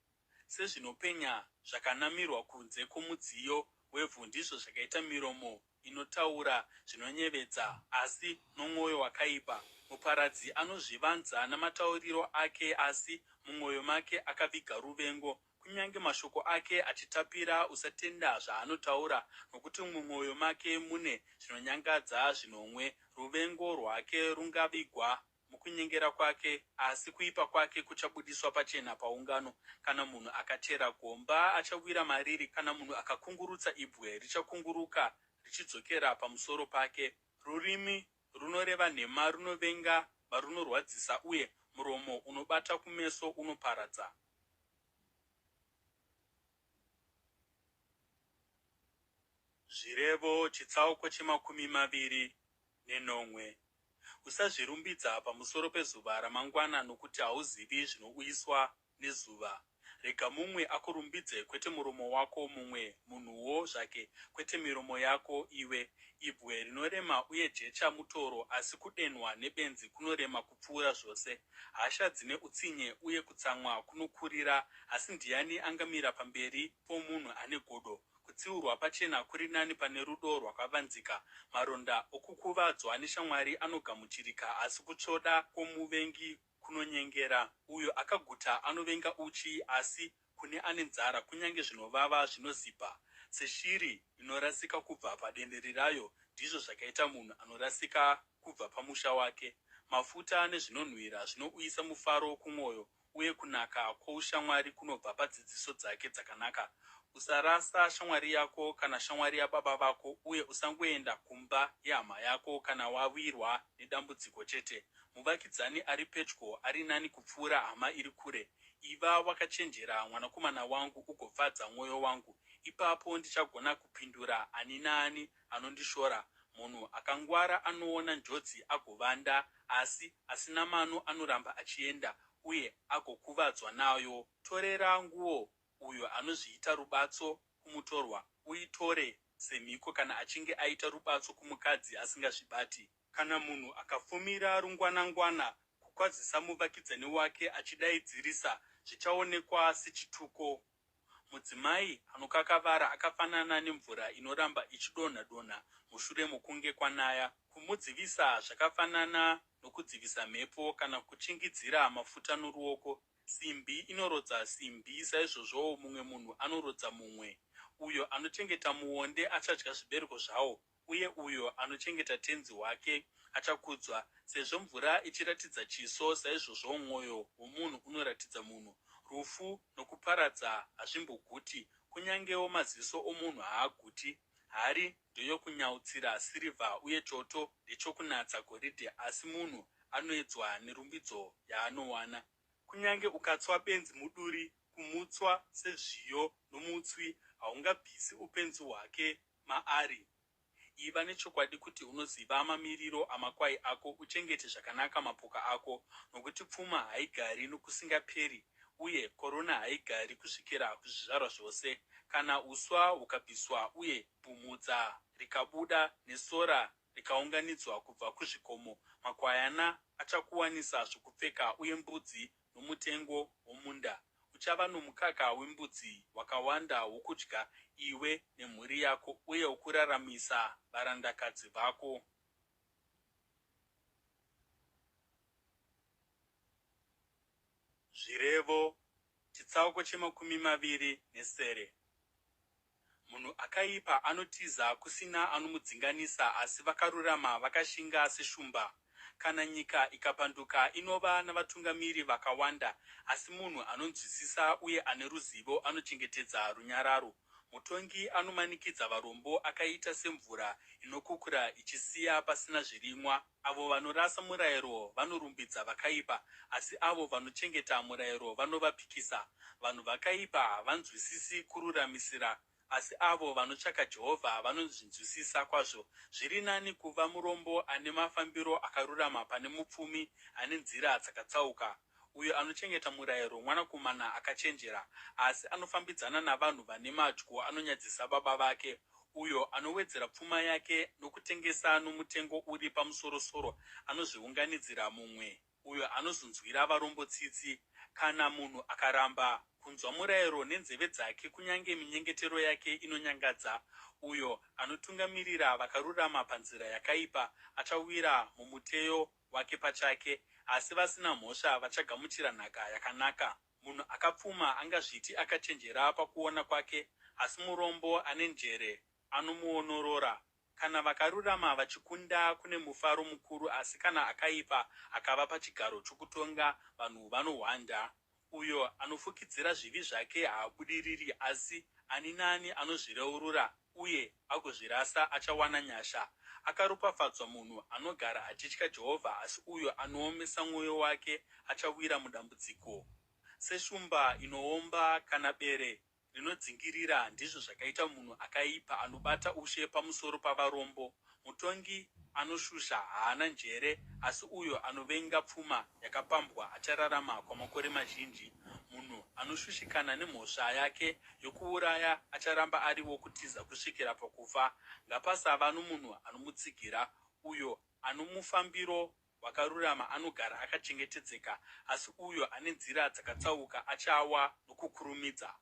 Sezvinopenya zvakanamirwa kunze kwomudziyo wevhu ndizvo zvakaita miromo inotaura zvinonyevedza asi nomwoyo wakaipa. Muparadzi anozvivanza namatauriro ake, asi mumwoyo make akaviga ruvengo. Kunyange mashoko ake achitapira, usatenda zvaanotaura, nokuti mumwoyo make mune zvinonyangadza zvinomwe. Ruvengo rwake rungavigwa mukunyengera kwake, asi kuipa kwake kuchabudiswa pachena paungano. Kana munhu akachera gomba achawira mariri, kana munhu akakungurutsa ibwe richakunguruka richidzokera pamusoro pake. Rurimi runoreva nhema runovenga varunorwadzisa, uye muromo unobata kumeso unoparadza. Zvirevo chitsauko chemakumi maviri nenomwe. Usazvirumbidza pamusoro pezuva ramangwana, nokuti hauzivi zvinouyiswa nezuva. Rega mumwe akurumbidze, kwete muromo wako, mumwe munhuwo zvake, kwete miromo yako iwe. Ibwe rinorema uye jecha mutoro, asi kudenhwa nebenzi kunorema kupfuura zvose. Hasha dzine utsinye uye kutsamwa kunokurira, asi ndiani angamira pamberi pomunhu ane godo? Kutsiurwa pachena kuri nani pane rudo rwakavanzika. Maronda okukuvadzwa neshamwari anogamuchirika, asi kutsvoda kwomuvengi kunonyengera. Uyo akaguta anovenga uchi, asi kune ane nzara kunyange zvinovava zvinozipa. Seshiri inorasika kubva padendere rayo, ndizvo zvakaita munhu anorasika kubva pamusha wake. Mafuta nezvinonhuhwira zvinouyisa mufaro kumwoyo, uye kunaka kwoushamwari kunobva padzidziso dzake dzakanaka. Usarasa shamwari yako kana shamwari yababa vako, uye usangoenda kumba yehama yako kana wawirwa nedambudziko chete. Muvakidzani ari pedyo ari nani kupfuura hama iri kure. Iva wakachenjera, mwanakomana wangu, ugofadza mwoyo wangu. ipapo ndichagona kupindura ani naani anondishora. Munhu akangwara anoona njodzi agovanda, asi asina mano anoramba achienda uye agokuvadzwa nayo. Torera nguo uyo anozviita rubatso kumutorwa, uitore semhiko kana achinge aita rubatso kumukadzi asingazvibati. Kana munhu akafumira rungwanangwana kukwadzisa muvakidzani wake achidaidzirisa, zvichaonekwa sechituko. Mudzimai anokakavara akafanana nemvura inoramba ichidonha-donha mushure mokunge kwanaya. Kumudzivisa zvakafanana nokudzivisa mhepo kana kuchingidzira mafuta noruoko. Simbi inorodza simbi, saizvozvowo mumwe munhu anorodza mumwe. Uyo anochengeta muonde achadya zvibereko zvawo, uye uyo anochengeta tenzi wake achakudzwa. Sezvo mvura ichiratidza chiso, saizvozvowo mwoyo womunhu unoratidza munhu. Rufu nokuparadza hazvimboguti, kunyangewo maziso omunhu haaguti. Hari ndeyokunyautsira sirivha uye choto ndechokunatsa goridhe, asi munhu anoedzwa nerumbidzo yaanowana. Kunyange ukatswa benzi muduri, kumutswa sezviyo nomutswi, haungabvisi upenzi hwake maari. Iva nechokwadi kuti unoziva mamiriro amakwai ako, uchengete zvakanaka mapoka ako, nokuti pfuma haigari nokusingaperi, uye korona haigari kusvikira kuzvizvarwa zvose. Kana uswa hukabviswa uye bumhudza rikabuda nesora rikaunganidzwa kubva kuzvikomo, makwayana achakuwanisa zvokupfeka, uye mbudzi nomutengo womunda. Uchava nomukaka wembudzi wakawanda wokudya iwe nemhuri yako, uye wokuraramisa varandakadzi vako. Zvirevo chitsauko chemakumi maviri nesere. Munhu akaipa anotiza kusina anomudzinganisa, asi vakarurama vakashinga seshumba. Kana nyika ikapanduka inova navatungamiri vakawanda, asi munhu anonzwisisa uye ane ruzivo anochengetedza runyararo. Mutongi anomanikidza varombo akaita semvura inokukura ichisiya pasina zvirimwa. Avo vanorasa murayiro vanorumbidza vakaipa, asi avo vanochengeta murayiro vanovapikisa. Vanhu vakaipa havanzwisisi kururamisira, asi avo vanotsvaka Jehovha vanozvinzwisisa kwazvo. Zviri nani kuva murombo ane mafambiro akarurama pane mupfumi ane nzira dzakatsauka. Uyo anochengeta murayiro mwanakomana akachenjera, asi anofambidzana navanhu vane madyo anonyadzisa baba vake. Uyo anowedzera pfuma yake nokutengesa nomutengo uri pamusoro-soro anozviunganidzira mumwe. Uyo anozonzwira varombo tsitsi. Kana munhu akaramba kunzwa murayiro nenzeve dzake, kunyange minyengetero yake inonyangadza. Uyo anotungamirira vakarurama panzira yakaipa achawira mumuteyo wake pachake, asi vasina mhosva vachagamuchira nhaka yakanaka. Munhu akapfuma angazviti akachenjera pakuona kwake, asi murombo ane njere anomuonorora. Kana vakarurama vachikunda kune mufaro mukuru, asi kana akaipa akava pachigaro chokutonga, vanhu vanohwanda. Uyo anofukidzira zvivi zvake haabudiriri, asi ani naani anozvireurura uye agozvirasa achawana nyasha. Akaropafadzwa munhu anogara achitya Jehovha, asi uyo anoomesa mwoyo wake achawira mudambudziko. Seshumba inoomba kana bere rinodzingirira, ndizvo zvakaita munhu akaipa anobata ushe pamusoro pavarombo. Mutongi anoshusha haana njere, asi uyo anovenga pfuma yakapambwa achararama kwamakore mazhinji. Munhu anoshushikana nemhosva yake yokuuraya acharamba ari wokutiza kusvikira pakufa. Ngapasava nomunhu anomutsigira. Uyo anomufambiro wakarurama anogara akachengetedzeka, asi uyo ane nzira dzakatsauka achawa nokukurumidza.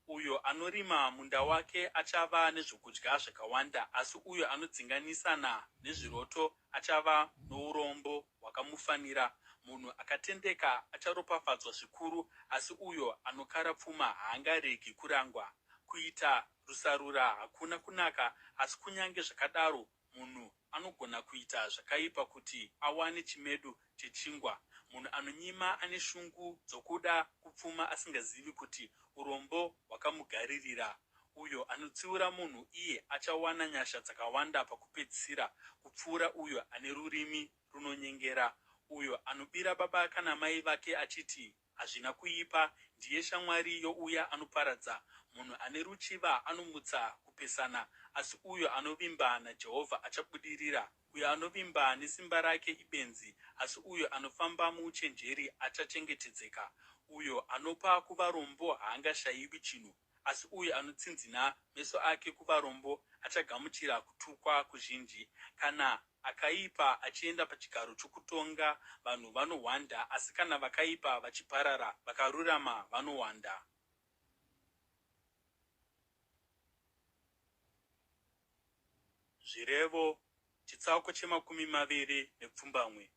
Uyo anorima munda wake achava nezvokudya zvakawanda, asi uyo anodzinganisana nezviroto achava nourombo hwakamufanira. Munhu akatendeka acharopafadzwa zvikuru, asi uyo anokara pfuma haangaregi kurangwa. Kuita rusarura hakuna kunaka, asi kunyange zvakadaro munhu anogona kuita zvakaipa kuti awane chimedu chechingwa. Munhu anonyima ane shungu dzokuda kupfuma asingazivi kuti urombo hwakamugaririra. Uyo anotsiura munhu iye achawana nyasha dzakawanda pakupedzisira, kupfuura uyo ane rurimi runonyengera. Uyo anobira baba kana mai vake achiti hazvina kuipa, ndiye shamwari youya anoparadza. Munhu ane ruchiva anomutsa kupesana, asi uyo anovimba naJehovha achabudirira. Uyo anovimba nesimba rake ibenzi, asi uyo anofamba muuchenjeri achachengetedzeka. Uyo anopa kuvarombo haangashayiwi chinhu, asi uyo anotsinzina meso ake kuvarombo achagamuchira kutukwa kuzhinji. Kana akaipa achienda pachigaro chokutonga, vanhu vanohwanda, asi kana vakaipa vachiparara, vakarurama vanohwanda. Zvirevo chitsauko che21.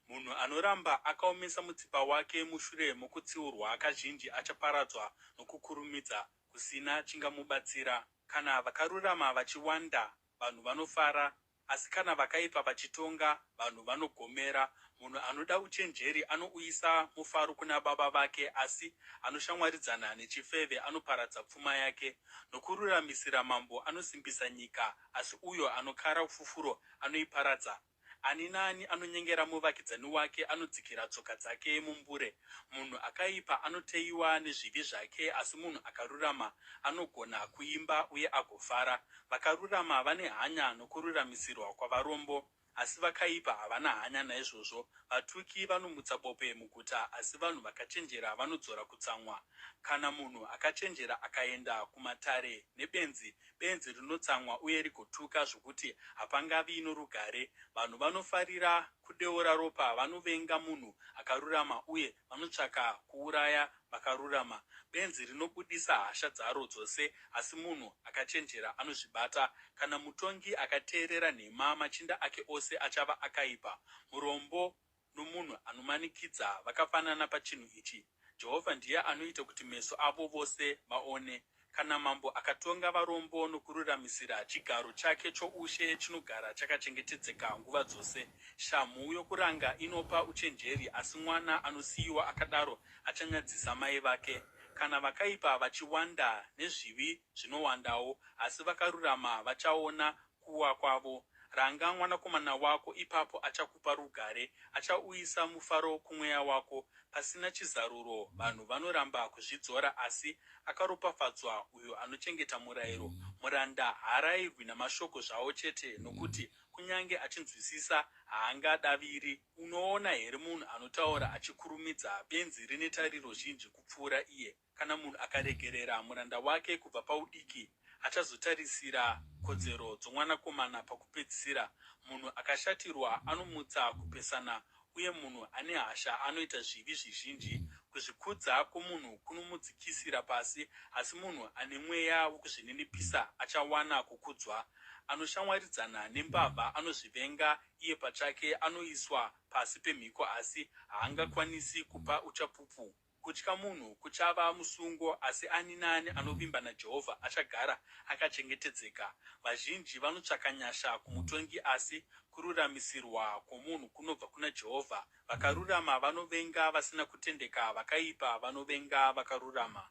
Munhu anoramba akaomesa mutsipa wake mushure mokutsiurwa kazhinji achaparadzwa nokukurumidza, kusina chingamubatsira. Kana vakarurama vachiwanda, vanhu vanofara, asi kana vakaipa vachitonga, vanhu vanogomera. Munhu anoda uchenjeri anouyisa mufaro kuna baba vake, asi anoshamwaridzana nechifeve anoparadza pfuma yake. Nokururamisira mambo anosimbisa nyika, asi uyo anokara ufufuro anoiparadza. Ani naani anonyengera muvakidzani wake anodzikira tsoka dzake mumbure. Munhu akaipa anoteyiwa nezvivi zvake, asi munhu akarurama anogona kuimba uye agofara. Vakarurama vane hanya nokururamisirwa kwavarombo, asi vakaipa havana hanya naizvozvo. Vatuki vanomutsa bope muguta, asi vanhu vakachenjera vanodzora kutsamwa. Kana munhu akachenjera akaenda kumatare nebenzi, benzi rinotsamwa uye rigotuka zvokuti hapangavi norugare. Vanhu vanofarira kudeura ropa, vanovenga munhu akarurama uye vanotsvaka kuuraya vakarurama. Benzi rinobudisa hasha dzaro dzose, asi munhu akachenjera anozvibata. Kana mutongi akateerera nhema, machinda ake ose achava akaipa. Murombo nomunhu anomanikidza vakafanana pachinhu ichi. Jehovha ndiye anoita kuti meso avo vose vaone. Kana mambo akatonga varombo nokururamisira, chigaro chake choushe chinogara chakachengetedzeka nguva dzose. Shamhu yokuranga inopa uchenjeri, asi mwana anosiyiwa akadaro achanyadzisa mai vake. Kana vakaipa vachiwanda, nezvivi zvinowandawo, asi vakarurama vachaona kuwa kwavo. Ranga mwanakomana wako, ipapo achakupa rugare, achauyisa mufaro kumweya wako. Pasina chizaruro vanhu vanoramba kuzvidzora, asi akaropafadzwa uyo anochengeta murayiro. Muranda haarayirwi namashoko zvawo chete, nokuti kunyange achinzwisisa haangadaviri. Unoona here munhu anotaura achikurumidza? Benzi rine tariro zhinji kupfuura iye. Kana munhu akaregerera muranda wake kubva paudiki, achazotarisira kodzero dzomwanakomana pakupedzisira. Munhu akashatirwa anomutsa kupesana, uye munhu ane hasha anoita zvivi zvizhinji. Kuzvikudza kwomunhu kunomudzikisira pasi, asi munhu ane mweya wokuzvininipisa achawana kukudzwa. Anoshamwaridzana nembavha anozvivenga iye pachake, anoiswa pasi pemhiko, asi haangakwanisi kupa uchapupu. Kutya munhu kuchava musungo, asi ani naani anovimba naJehovha achagara akachengetedzeka. Vazhinji vanotsvaka nyasha kumutongi, asi kururamisirwa kwomunhu kunobva kuna Jehovha. Vakarurama vanovenga vasina kutendeka, vakaipa vanovenga vakarurama.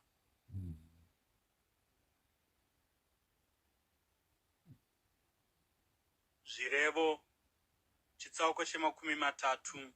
Zvirevo chitsauko che30.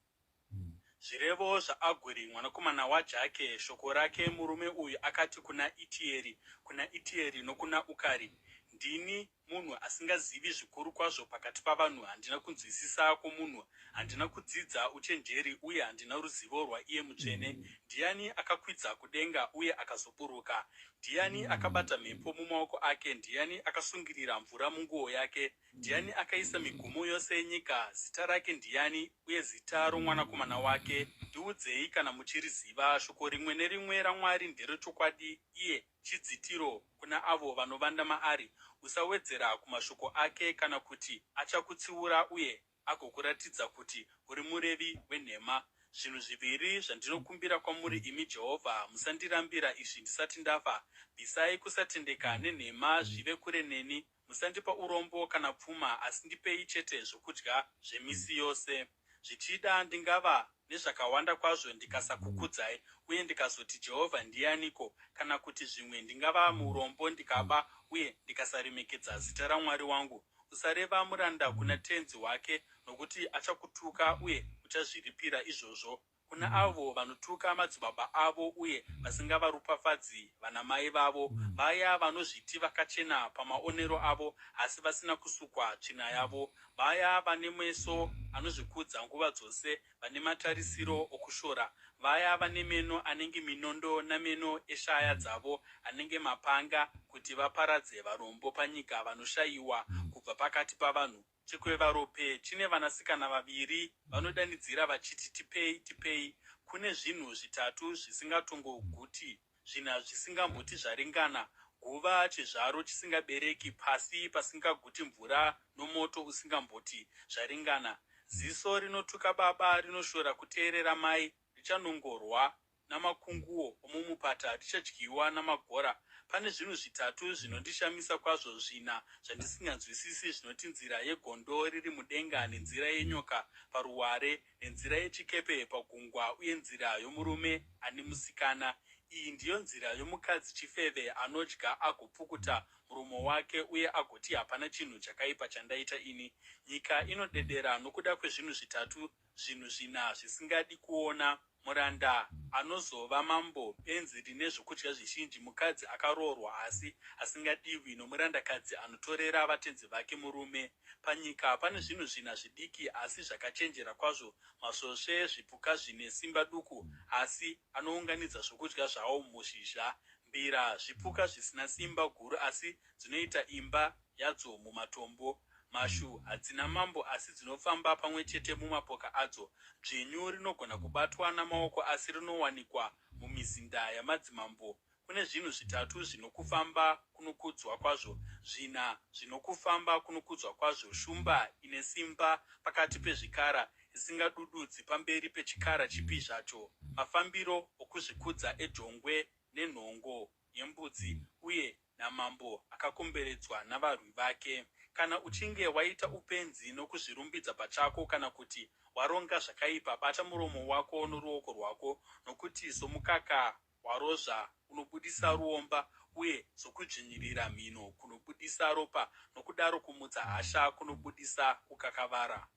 Zvirevo zvaAguri mwanakomana waJake. Shoko rake murume uyu akati kuna Itieri nokuna Ukari, ndini munhu asingazivi zvikuru kwazvo pakati pavanhu. Handina kunzwisisa kwomunhu, handina kudzidza uchenjeri, uye handina ruzivo rwaiye mutsvene. Ndiani akakwidza kudenga uye akazoburuka? Ndiani akabata mhepo mumaoko ake? Ndiani akasungirira mvura munguo yake? Ndiani akaisa migumo yose yenyika? Zita rake ndiani, uye zita romwanakomana wake? Ndiudzei kana muchiriziva. Shoko rimwe nerimwe raMwari nderechokwadi, iye chidzitiro kuna avo vanovanda maari. Usawedzera kumashoko ake, kana kuti achakutsiura uye agokuratidza kuti uri murevi wenhema. Zvinhu zviviri zvandinokumbira kwamuri, imi Jehovha: musandirambira izvi ndisati ndafa. Bvisai kusatendeka nenhema zvive kure neni. Musandipa urombo kana pfuma, asi ndipei chete zvokudya zvemisi yose. Zvichida ndingava nezvakawanda kwazvo ndikasakukudzai, uye ndikazoti, Jehovha ndianiko? Kana kuti zvimwe ndingava murombo ndikaba, uye ndikasaremekedza zita raMwari wangu. Usareva muranda kuna tenzi wake, nokuti achakutuka uye uchazviripira izvozvo. kuna avo vanotuka madzibaba avo uye vasingavaropafadzi vanamai vavo, vaya vanozviti vakachena pamaonero avo asi vasina kusukwa tsvina yavo, vaya vane meso anozvikudza nguva dzose, vane matarisiro okushora, vaya vane meno anenge minondo nameno eshaya dzavo anenge mapanga, kuti vaparadze varombo panyika, vanoshayiwa kubva pakati pavanhu. Chikwevarope chine vanasikana vaviri vanodanidzira vachiti, tipei, tipei. Kune zvinhu zvitatu zvisingatongoguti, zvina zvisingamboti zvaringana, guva chizvaro chisingabereki, pasi pasingaguti mvura, nomoto usingamboti zvaringana. Ziso rinotuka baba rinoshora kuteerera mai, richanongorwa namakunguo omumupata, richadyiwa namagora. Pane zvinhu zvitatu zvinondishamisa kwazvo, zvina zvandisinganzwisisi, zvinoti nzira yegondo riri mudenga, nenzira yenyoka paruware, nenzira yechikepe pagungwa, uye nzira yomurume ane musikana. Iyi ndiyo nzira yomukadzi chifeve, anodya agopukuta muromo wake, uye agoti, hapana chinhu chakaipa chandaita ini. Nyika inodedera nokuda kwezvinhu zvitatu, zvinhu zvina zvisingadi kuona: muranda anozova mambo, benzi rine zvokudya zvizhinji, mukadzi akaroorwa asi asingadiwi, nomurandakadzi anotorera vatenzi vake murume. Panyika pane zvinhu zvina zvidiki asi zvakachenjera kwazvo: masvosve, zvipuka zvine simba duku asi anounganidza zvokudya zvawo muzhizha; mbira, zvipuka zvisina simba guru asi dzinoita imba yadzo mumatombo; mashu hadzina mambo asi dzinofamba pamwe chete mumapoka adzo; dzvinyu rinogona kubatwa namaoko asi rinowanikwa mumizinda yamadzimambo. Kune zvinhu zvitatu zvinokufamba kunokudzwa kwazvo, zvina zvinokufamba kunokudzwa kwazvo: shumba ine simba pakati pezvikara, isingadududzi pamberi pechikara chipi zvacho; mafambiro okuzvikudza ejongwe nenhongo yembudzi, uye namambo akakomberedzwa navarwi vake. Kana uchinge waita upenzi nokuzvirumbidza pachako, kana kuti waronga zvakaipa, bata muromo wako noruoko rwako, nokuti somukaka warozva unobudisa ruomba, uye sokudzvinyirira mhino kunobudisa ropa, nokudaro kumutsa hasha kunobudisa kukakavara.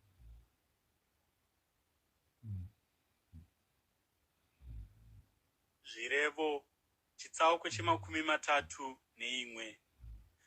Zvirevo chitsauko che31.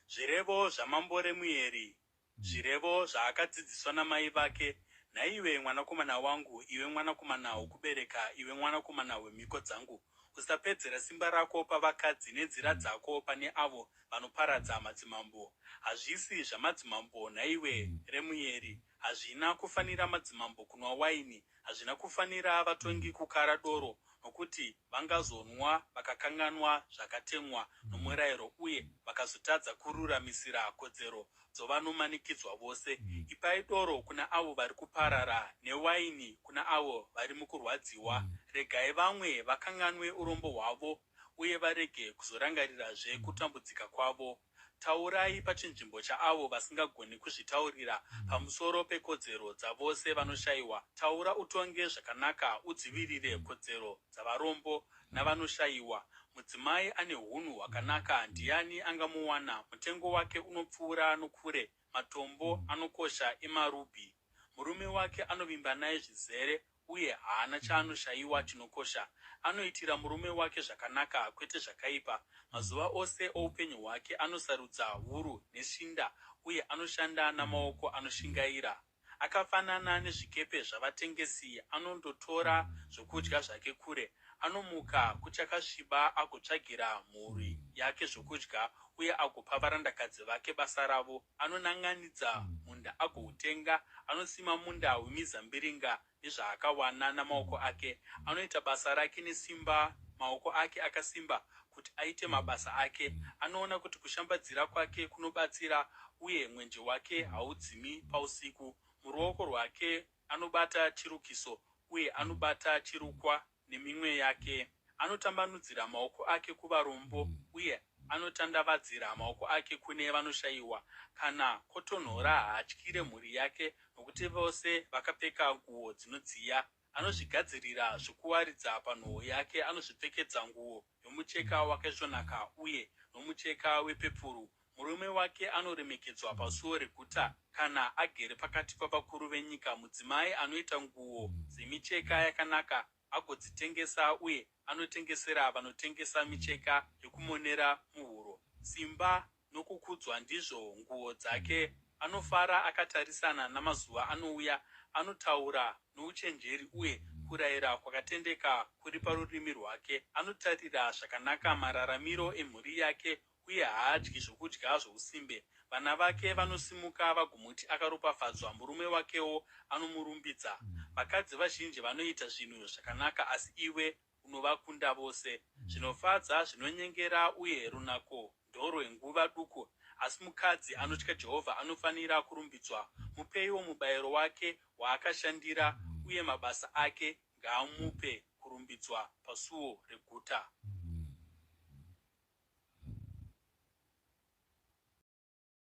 Zvirevo zvamambo Remueri. Zvirevo zvaakadzidziswa namai vake. Naiwe mwanakomana wangu, iwe mwanakomana wokubereka, iwe mwanakomana wemhiko dzangu, usapedzera simba rako pavakadzi, nenzira dzako pane avo vanoparadza madzimambo. Hazvisi zvamadzimambo, naiwe Remueri. Hazvina kufanira madzimambo kunwa waini, hazvina kufanira vatongi kukara doro, nokuti vangazonwa vakakanganwa zvakatemwa nomurayiro, uye vakazotadza kururamisira kodzero dzovanomanikidzwa vose. Ipai doro kuna avo vari kuparara, newaini kuna avo vari mukurwadziwa. Regai vamwe vakanganwe urombo hwavo, uye varege kuzorangarirazve kutambudzika kwavo. Taurai pachinzvimbo chaavo vasingagoni kuzvitaurira, pamusoro pekodzero dzavose vanoshayiwa. Taura utonge zvakanaka, udzivirire kodzero dzavarombo navanoshayiwa. Mudzimai ane unhu hwakanaka, ndiani angamuwana? Mutengo wake unopfuura nokure, matombo anokosha emarubhi. Murume wake anovimba naye zvizere, uye haana chaanoshayiwa chinokosha. Anoitira murume wake zvakanaka, kwete zvakaipa. Mazuva ose oupenyu hwake anosarudza wuru neshinda, uye anoshanda namaoko anoshingaira. Akafanana nezvikepe zvavatengesi, anondotora zvokudya zvake kure. Anomuka kuchakasviba agotsvagira mhuri yake zvokudya, uye agopa varandakadzi vake basa ravo. Anonan'anidza munda agoutenga, anosima munda wemizambiringa nezvaakawana namaoko ake. Anoita basa rake nesimba, maoko ake akasimba kuti aite mabasa ake. Anoona kuti kushambadzira kwake kunobatsira, uye mwenje wake haudzimi pausiku. Muruoko rwake anobata chirukiso, uye anobata chirukwa neminwe yake. Anotambanudzira maoko ake kuvarombo, uye anotandavadzira maoko ake kune vanoshayiwa. Kana kotonhora, haatyire mhuri yake, nokuti vose vakapfeka nguo dzinodziya. Anozvigadzirira zvokuwaridza panhoo yake, anozvipfekedza nguo yomucheka wakaisvonaka uye nomucheka wepepuru. Murume wake anoremekedzwa pasuo reguta, kana agere pakati pavakuru venyika. Mudzimai anoita nguo dzemicheka yakanaka agodzitengesa, uye anotengesera vanotengesa micheka yokumonera muhuro. Simba nokukudzwa ndizvo nguo dzake. Anofara akatarisana namazuva anouya. Anotaura nouchenjeri, uye kurayira kwakatendeka kuri parurimi rwake. Anotarira zvakanaka mararamiro emhuri yake, uye haadyi zvokudya zvousimbe. Vana vake vanosimuka vagomuti akaropafadzwa, murume wakewo anomurumbidza. Vakadzi vazhinji vanoita zvinhu zvakanaka, asi iwe unovakunda vose. Zvinofadza zvinonyengera, uye runako ndorwenguva duku. Asi mukadzi anotya Jehovha anofanira kurumbidzwa. Mupeiwo mubayiro wake waakashandira, uye mabasa ake ngaamupe kurumbidzwa pasuo reguta.